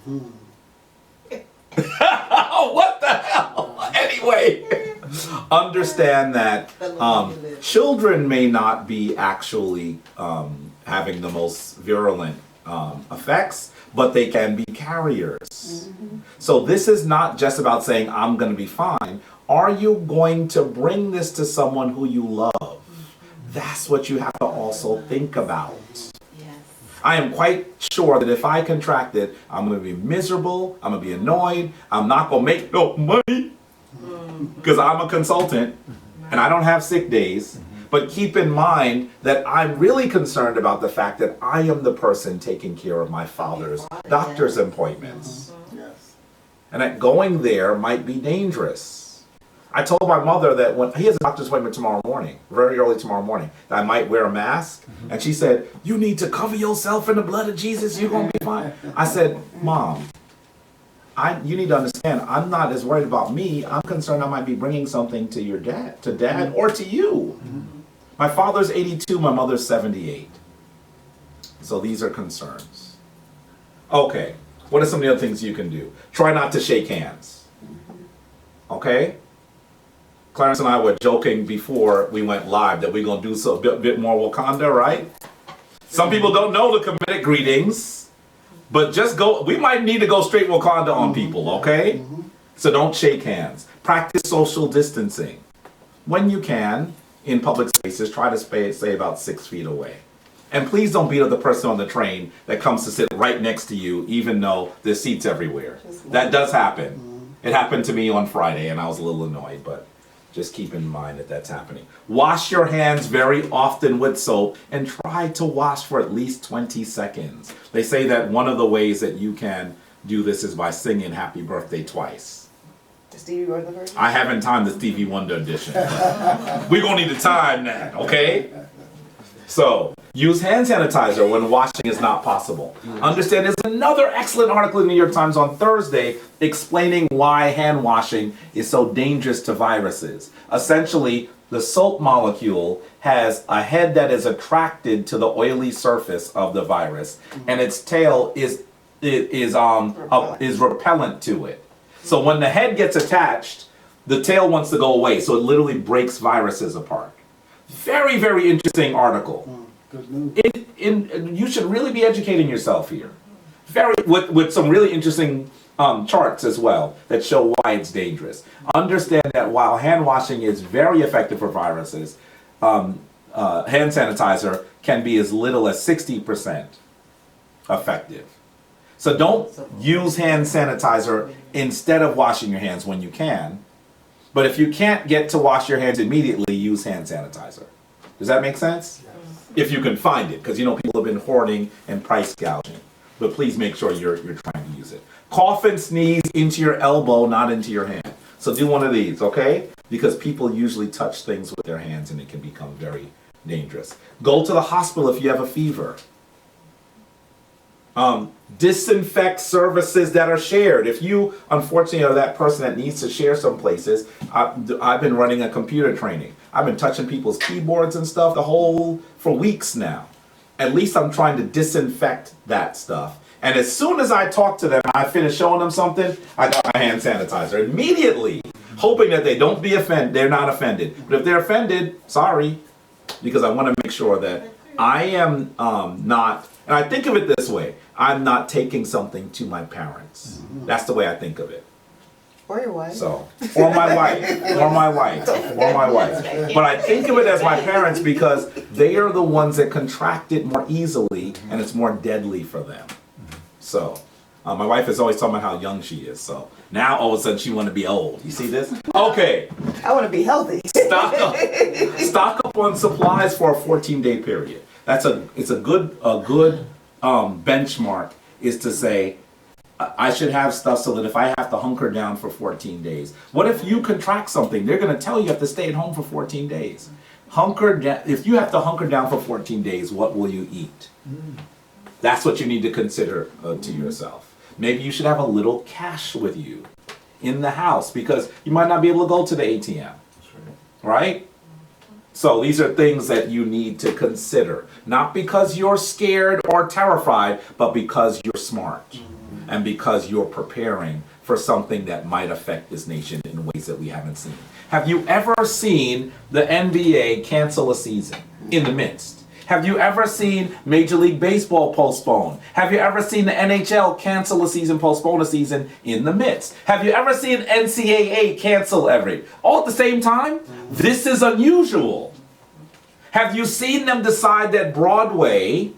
Oh, what the hell? Anyway, understand that children may not be actually having the most virulent effects, but they can be carriers. Mm-hmm. So this is not just about saying, I'm going to be fine. Are you going to bring this to someone who you love? Mm-hmm. That's what you have to also think about. Yes. I am quite sure that if I contract it, I'm going to be miserable, I'm going to be annoyed, I'm not going to make no money because I'm a consultant and I don't have sick days. But keep in mind that I'm really concerned about the fact that I am the person taking care of my father's doctor's appointments. Yes. And that going there might be dangerous. I told my mother that when he has a doctor's appointment tomorrow morning, very early tomorrow morning, that I might wear a mask. And she said, you need to cover yourself in the blood of Jesus, you're going to be fine. I said, Mom, you need to understand, I'm not as worried about me. I'm concerned I might be bringing something to your dad, or to you. My father's 82, my mother's 78. So these are concerns. Okay, what are some of the other things you can do? Try not to shake hands. Okay? Clarence and I were joking before we went live that we're going to do a bit more Wakanda, right? Some people don't know the Kemetic greetings, but just go. We might need to go straight Wakanda on people, okay? So don't shake hands. Practice social distancing. When you can, in public spaces, try to stay about 6 feet away. And please don't beat up the person on the train that comes to sit right next to you, even though there's seats everywhere. That does happen. It happened to me on Friday, and I was a little annoyed, but just keep in mind that that's happening. Wash your hands very often with soap, and try to wash for at least 20 seconds. They say that one of the ways that you can do this is by singing Happy Birthday twice. The Stevie Wonder version? I haven't timed the Stevie Wonder edition. We're going to need to time that, okay? So, use hand sanitizer when washing is not possible. Understand there's another excellent article in the New York Times on Thursday explaining why hand washing is so dangerous to viruses. Essentially, the soap molecule has a head that is attracted to the oily surface of the virus, and its tail is repellent to it. So when the head gets attached, the tail wants to go away, so it literally breaks viruses apart. Very, very interesting article. Good news. You should really be educating yourself here. With some really interesting charts as well that show why it's dangerous. Understand that while hand washing is very effective for viruses, hand sanitizer can be as little as 60% effective. So don't use hand sanitizer instead of washing your hands when you can. But if you can't get to wash your hands immediately, use hand sanitizer. Does that make sense? Yes. If you can find it, because you know people have been hoarding and price gouging. But please make sure you're trying to use it. Cough and sneeze into your elbow, not into your hand. So do one of these, okay? Because people usually touch things with their hands and it can become very dangerous. Go to the hospital if you have a fever. Disinfect services that are shared. If you, unfortunately, are that person that needs to share some places, I've been running a computer training. I've been touching people's keyboards and stuff for weeks now. At least I'm trying to disinfect that stuff. And as soon as I talk to them, I finish showing them something, I got my hand sanitizer immediately, hoping that they don't be offended. They're not offended. But if they're offended, sorry, because I want to make sure that I am not. And I think of it this way. I'm not taking something to my parents. That's the way I think of it. Or your wife. So, or my wife, or my wife, or my wife. But I think of it as my parents because they are the ones that contract it more easily and it's more deadly for them. So, my wife is always talking about how young she is. So, now all of a sudden she want to be old. You see this? Okay. I want to be healthy. Stock up on supplies for a 14-day period. It's a good benchmark is to say, I should have stuff so that if I have to hunker down for 14 days. What if you contract something? They're going to tell you have to stay at home for 14 days. If you have to hunker down for 14 days, what will you eat? That's what you need to consider to yourself. Maybe you should have a little cash with you in the house because you might not be able to go to the ATM. Right? So these are things that you need to consider. Not because you're scared or terrified, but because you're smart. And because you're preparing for something that might affect this nation in ways that we haven't seen. Have you ever seen the NBA cancel a season in the midst? Have you ever seen Major League Baseball postpone? Have you ever seen the NHL cancel a season, postpone a season in the midst? Have you ever seen NCAA cancel all at the same time? This is unusual. Have you seen them decide that Broadway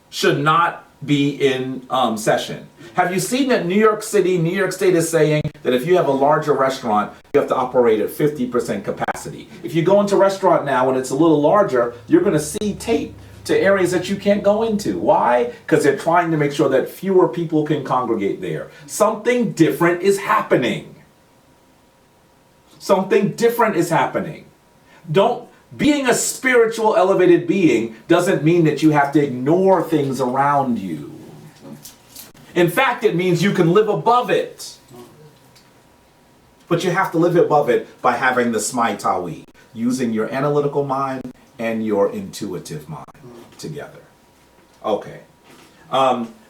should not be in session? Have you seen that New York State is saying that if you have a larger restaurant, you have to operate at 50% capacity. If you go into a restaurant now and it's a little larger, you're going to see tape to areas that you can't go into. Why? Because they're trying to make sure that fewer people can congregate there. Something different is happening. Something different is happening. Being a spiritual elevated being doesn't mean that you have to ignore things around you. In fact, it means you can live above it. But you have to live above it by having the Smai Tawi, using your analytical mind and your intuitive mind together. Okay.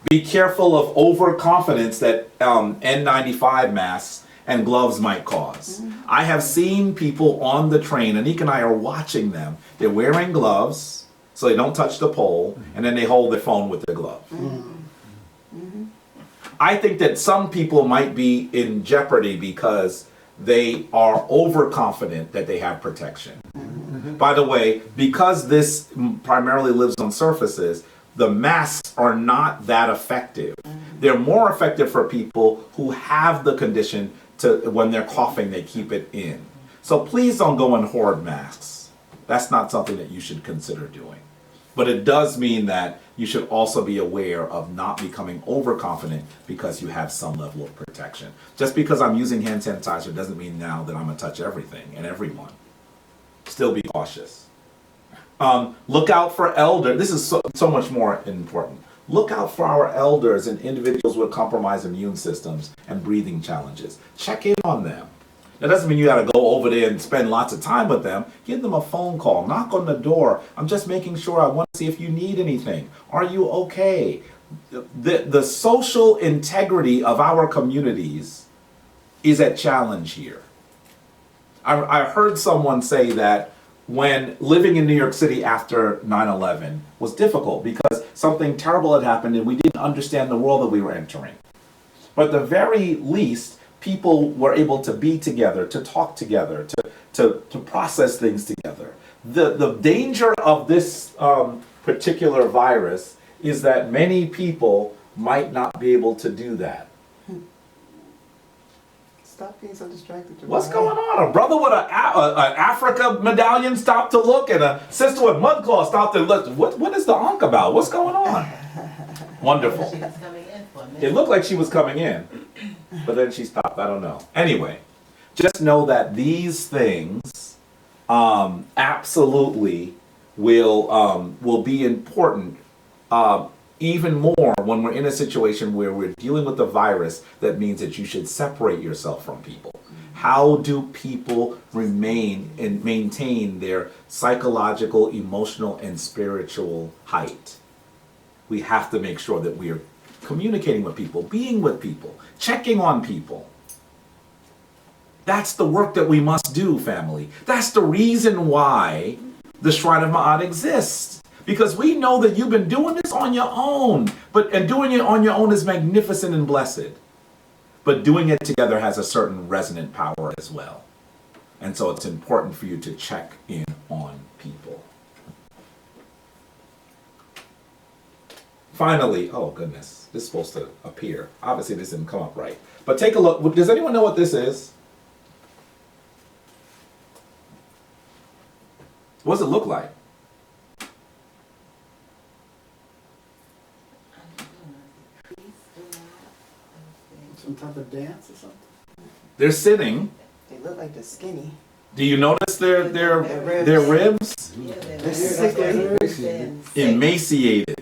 Be careful of overconfidence that N95 masks and gloves might cause. I have seen people on the train, Anik and I are watching them. They're wearing gloves so they don't touch the pole, and then they hold their phone with their glove. I think that some people might be in jeopardy because they are overconfident that they have protection. By the way, because this primarily lives on surfaces, the masks are not that effective. They're more effective for people who have the condition to, when they're coughing, they keep it in. So please don't go and hoard masks. That's not something that you should consider doing. But it does mean that you should also be aware of not becoming overconfident because you have some level of protection. Just because I'm using hand sanitizer doesn't mean now that I'm gonna touch everything and everyone. Still be cautious. Look out for elders. This is so much more important. Look out for our elders and individuals with compromised immune systems and breathing challenges. Check in on them. That doesn't mean you got to go over there and spend lots of time with them. Give them a phone call. Knock on the door. I'm just making sure. I want to see if you need anything. Are you okay? The social integrity of our communities is at challenge here. I heard someone say that when living in New York City after 9/11 was difficult because something terrible had happened and we didn't understand the world that we were entering. But at the very least, people were able to be together, to talk together, to process things together. The danger of this particular virus is that many people might not be able to do that. Stop being so distracted. What's going on? A brother with an Africa medallion stopped to look, and a sister with mud claw stopped to look. What is the honk about? What's going on? Wonderful. She was coming in for a minute. It looked like she was coming in, but then she stopped. I don't know. Anyway, just know that these things absolutely will be important even more when we're in a situation where we're dealing with the virus. That means that you should separate yourself from people. How do people remain and maintain their psychological, emotional, and spiritual height? We have to make sure that we are communicating with people, being with people, checking on people. That's the work that we must do, family. That's the reason why the Shrine of Ma'at exists. Because we know that you've been doing this on your own. And doing it on your own is magnificent and blessed. But doing it together has a certain resonant power as well. And so it's important for you to check in on people. Finally, oh goodness, this is supposed to appear. Obviously this didn't come up right. But take a look. Does anyone know what this is? What does it look like? Some type of dance or something? They're sitting. They look like they're skinny. Do you notice their ribs? Yeah, They're sickly. Emaciated.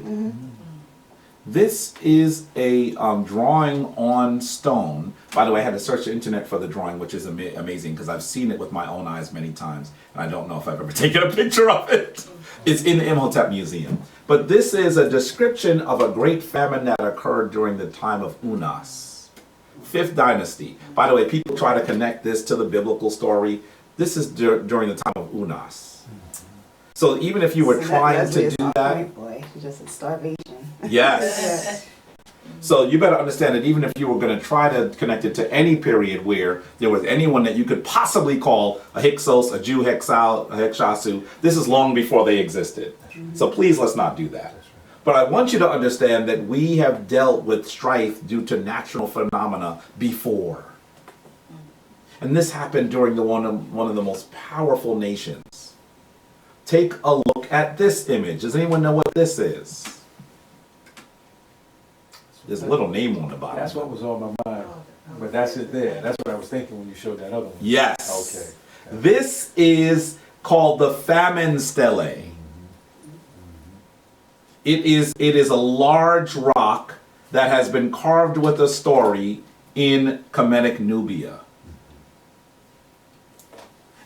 This is a drawing on stone. By the way, I had to search the internet for the drawing, which is amazing because I've seen it with my own eyes many times, and I don't know if I've ever taken a picture of it. It's in the Imhotep Museum. But this is a description of a great famine that occurred during the time of Unas. 5th dynasty. By the way, people try to connect this to the biblical story. This is during the time of Unas. So even if you were trying to do that, boy, she's just in starvation. yes. So you better understand that even if you were going to try to connect it to any period where there was anyone that you could possibly call a Hyksos, a Jew Hexal, a Hexasu, this is long before they existed. So please let's not do that. But I want you to understand that we have dealt with strife due to natural phenomena before. And this happened during one of the most powerful nations. Take a look at this image. Does anyone know what this is? There's a little name on the bottom. That's what was on my mind. But that's it there. That's what I was thinking when you showed that other one. Yes. Okay. This is called the famine stele. It is a large rock that has been carved with a story in Kemetic Nubia.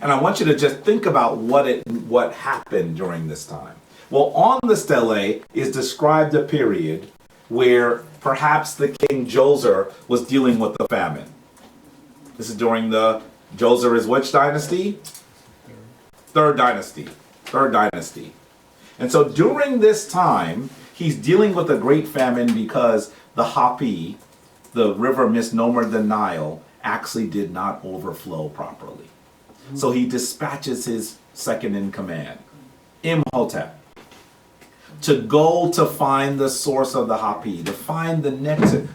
And I want you to just think about what happened during this time. Well, on the stele is described a period where perhaps the king Djoser was dealing with the famine. This is during the Djoser is which dynasty? Third dynasty. Third dynasty. And so during this time, he's dealing with a great famine because the Hapi, the river misnomered the Nile, actually did not overflow properly. So he dispatches his second in command, Imhotep, to go to find the source of the Hapi, to find the nectar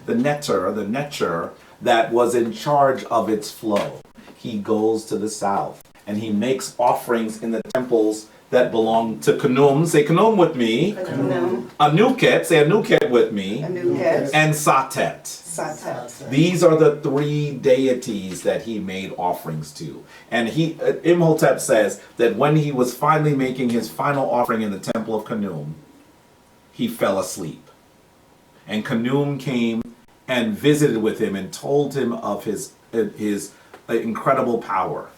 that was in charge of its flow. He goes to the south and he makes offerings in the temples that belong to Khnum. Say Khnum with me. Anuket. Say Anuket with me. Anuket. And Satet. Satet. These are the three deities that he made offerings to. And Imhotep says that when he was finally making his final offering in the temple of Khnum, he fell asleep. And Khnum came and visited with him and told him of his incredible power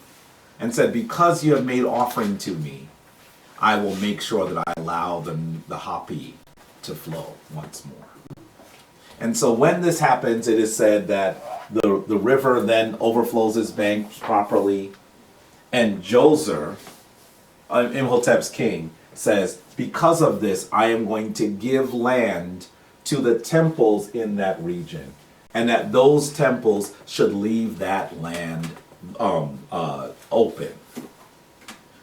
and said, because you have made offering to me, I will make sure that I allow the Hapi to flow once more. And so when this happens, it is said that the river then overflows its banks properly. And Djoser, Imhotep's king, says, because of this, I am going to give land to the temples in that region. And that those temples should leave that land open.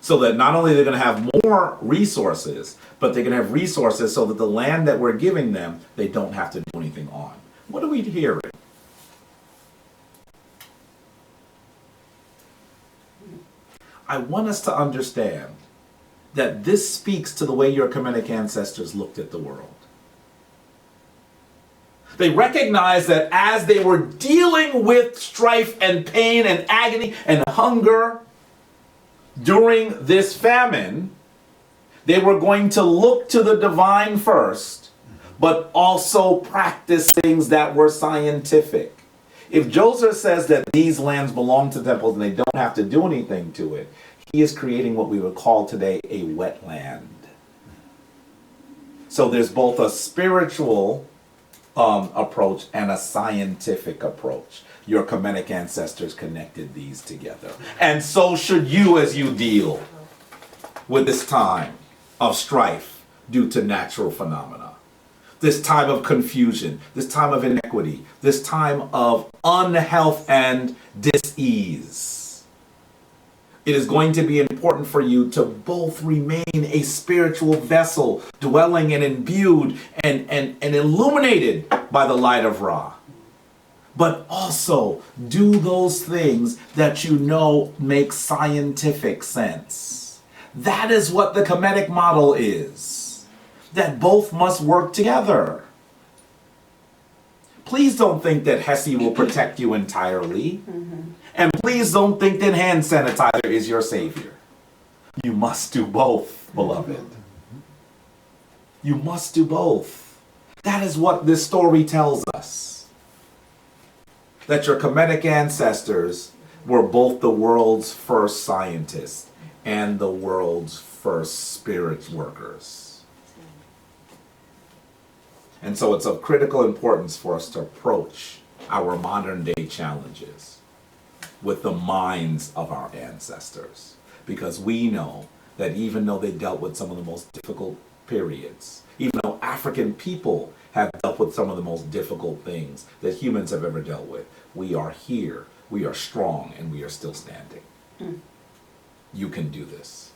So that not only they're going to have more resources, but they're going to have resources so that the land that we're giving them, they don't have to do anything on. What are we hearing? I want us to understand that this speaks to the way your Kemetic ancestors looked at the world. They recognized that as they were dealing with strife and pain and agony and hunger during this famine, they were going to look to the divine first, but also practice things that were scientific. If Djoser says that these lands belong to temples and they don't have to do anything to it, he is creating what we would call today a wetland. So there's both a spiritual approach and a scientific approach. Your Kemetic ancestors connected these together. And so should you as you deal with this time of strife due to natural phenomena. This time of confusion, this time of inequity, this time of unhealth and dis-ease. It is going to be important for you to both remain a spiritual vessel, dwelling and imbued and illuminated by the light of Ra. But also do those things that you know make scientific sense. That is what the Kemetic model is. That both must work together. Please don't think that Hesse will protect you entirely. And please don't think that hand sanitizer is your savior. You must do both, beloved. You must do both. That is what this story tells us. That your Kemetic ancestors were both the world's first scientists and the world's first spirit workers. And so it's of critical importance for us to approach our modern day challenges with the minds of our ancestors. Because we know that even though they dealt with some of the most difficult periods, even though African people have dealt with some of the most difficult things that humans have ever dealt with, we are here, we are strong, and we are still standing. You can do this.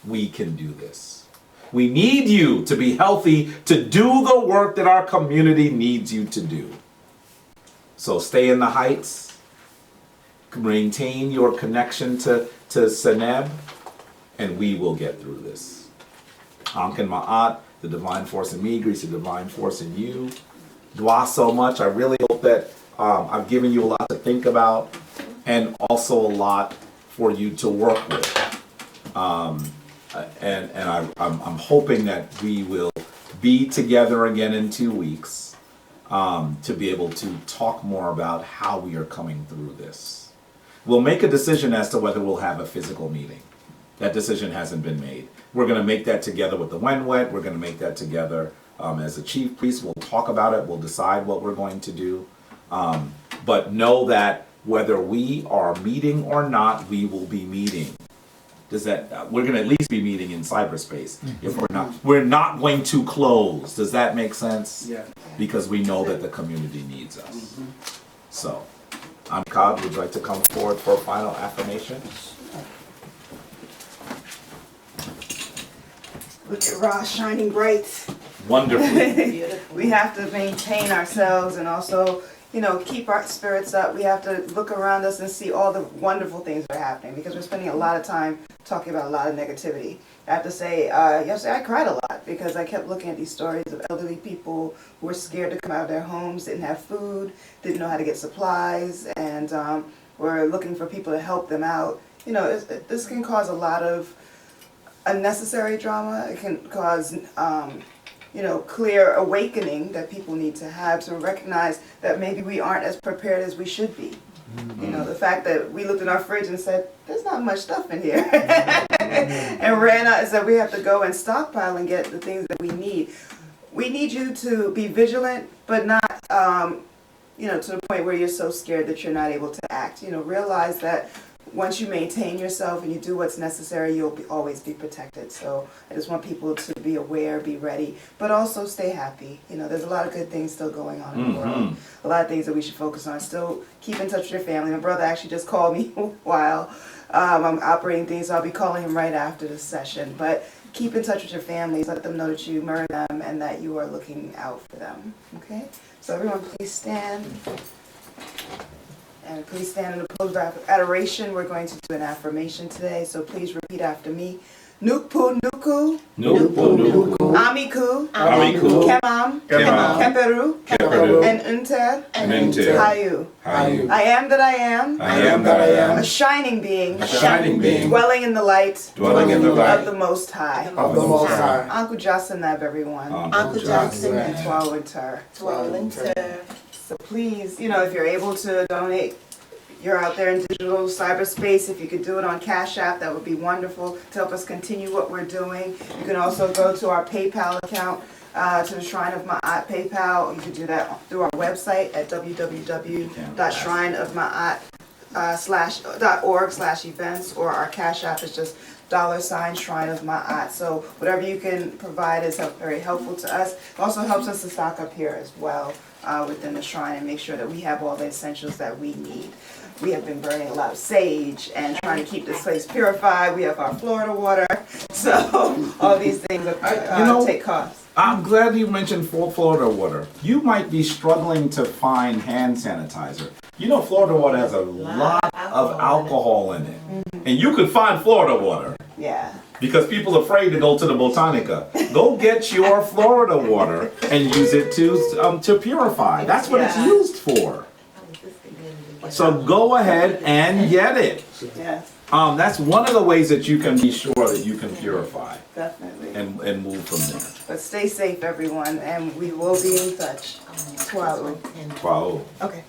We can do this. We need you to be healthy to do the work that our community needs you to do. So stay in the heights, maintain your connection to Seneb, and we will get through this. Anken Ma'at, the divine force in me, grease the divine force in you. Dwa so much. I really hope that I've given you a lot to think about and also a lot for you to work with. And I'm hoping that we will be together again in 2 weeks to be able to talk more about how we are coming through this. We'll make a decision as to whether we'll have a physical meeting. That decision hasn't been made. We're going to make that together with the Wenwet. We're going to make that together as a chief priest. We'll talk about it. We'll decide what we're going to do. But know that whether we are meeting or not, we will be meeting. Does that, we're gonna at least be meeting in cyberspace. If we're not going to close. Does that make sense? Yeah. Because we know that the community needs us. So, Cobb, would you like to come forward for a final affirmation? Look at Ra shining bright. Wonderfully. We have to maintain ourselves and also, you know, keep our spirits up. We have to look around us and see all the wonderful things that are happening because we're spending a lot of time talking about a lot of negativity. I have to say, yesterday I cried a lot because I kept looking at these stories of elderly people who were scared to come out of their homes, didn't have food, didn't know how to get supplies, and were looking for people to help them out. You know, this can cause a lot of unnecessary drama. It can cause, you know, clear awakening that people need to have to recognize that maybe we aren't as prepared as we should be. You know, the fact that we looked in our fridge and said, there's not much stuff in here. And ran out and said, we have to go and stockpile and get the things that we need. We need you to be vigilant, but not, you know, to the point where you're so scared that you're not able to act. You know, realize that once you maintain yourself and you do what's necessary, you'll always be protected. So I just want people to be aware, be ready, but also stay happy. You know, there's a lot of good things still going on in the world. A lot of things that we should focus on. Still keep in touch with your family. My brother actually just called me while I'm operating things, so I'll be calling him right after this session. But keep in touch with your families. Let them know that you remember them and that you are looking out for them. Okay? So everyone please stand. And please stand in the pose of adoration. We're going to do an affirmation today, so please repeat after me. Nukpu nuku. Nukpu nuku. Amiku. Amiku. Kemam. Kemam. Keperu. Keperu. And unter. And unter. Hayu. Hayu. I am that I am. I am that I am. A shining being. A shining being. Dwelling in the light. Dwelling in the light. Of the Most High. Of the Most High. Uncle Jasanab, everyone. Uncle Johnson And and Twawinter. Twinter. So please, you know, if you're able to donate, you're out there in digital cyberspace, if you could do it on Cash App, that would be wonderful to help us continue what we're doing. You can also go to our PayPal account, to the Shrine of Ma'at PayPal. You can do that through our website at www.shrineofma'at.org/events, or our Cash App is just $ Shrine of Ma'at. So whatever you can provide is very helpful to us. It also helps us to stock up here as well within the shrine and make sure that we have all the essentials that we need. We have been burning a lot of sage and trying to keep this place purified. We have our Florida water. So all these things take costs. I'm glad you mentioned Florida water. You might be struggling to find hand sanitizer. You know, Florida water has a lot of alcohol in it. And you could find Florida water. Yeah. Because people are afraid to go to the Botanica. Go get your Florida water and use it to purify. That's what it's used for. So go ahead and get it. Yes. That's one of the ways that you can be sure that you can purify. Definitely. And move from there. But stay safe, everyone, and we will be in touch. Wow. Wow. Okay.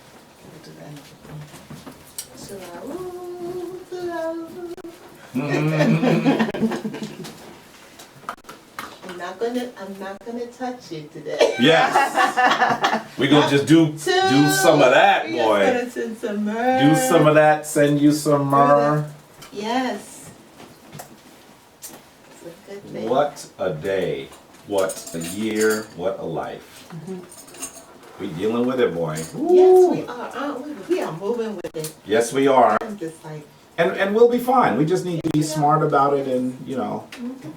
I'm not gonna touch you today. Yes. We're gonna just do some of that, boy. Gonna send some myrrh. Do some of that, send you some myrrh. Yes. It's a good thing. What a day. What a year. What a life. We dealing with it, boy. Yes, we are, aren't we? We are moving with it. Yes, we are. I'm just like, And we'll be fine. We just need to be smart about it, and you know,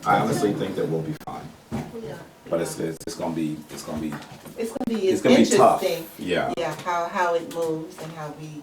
I honestly think that we'll be fine. we are. But it's gonna be It's gonna be tough. interesting. Yeah. Yeah, how it moves and how we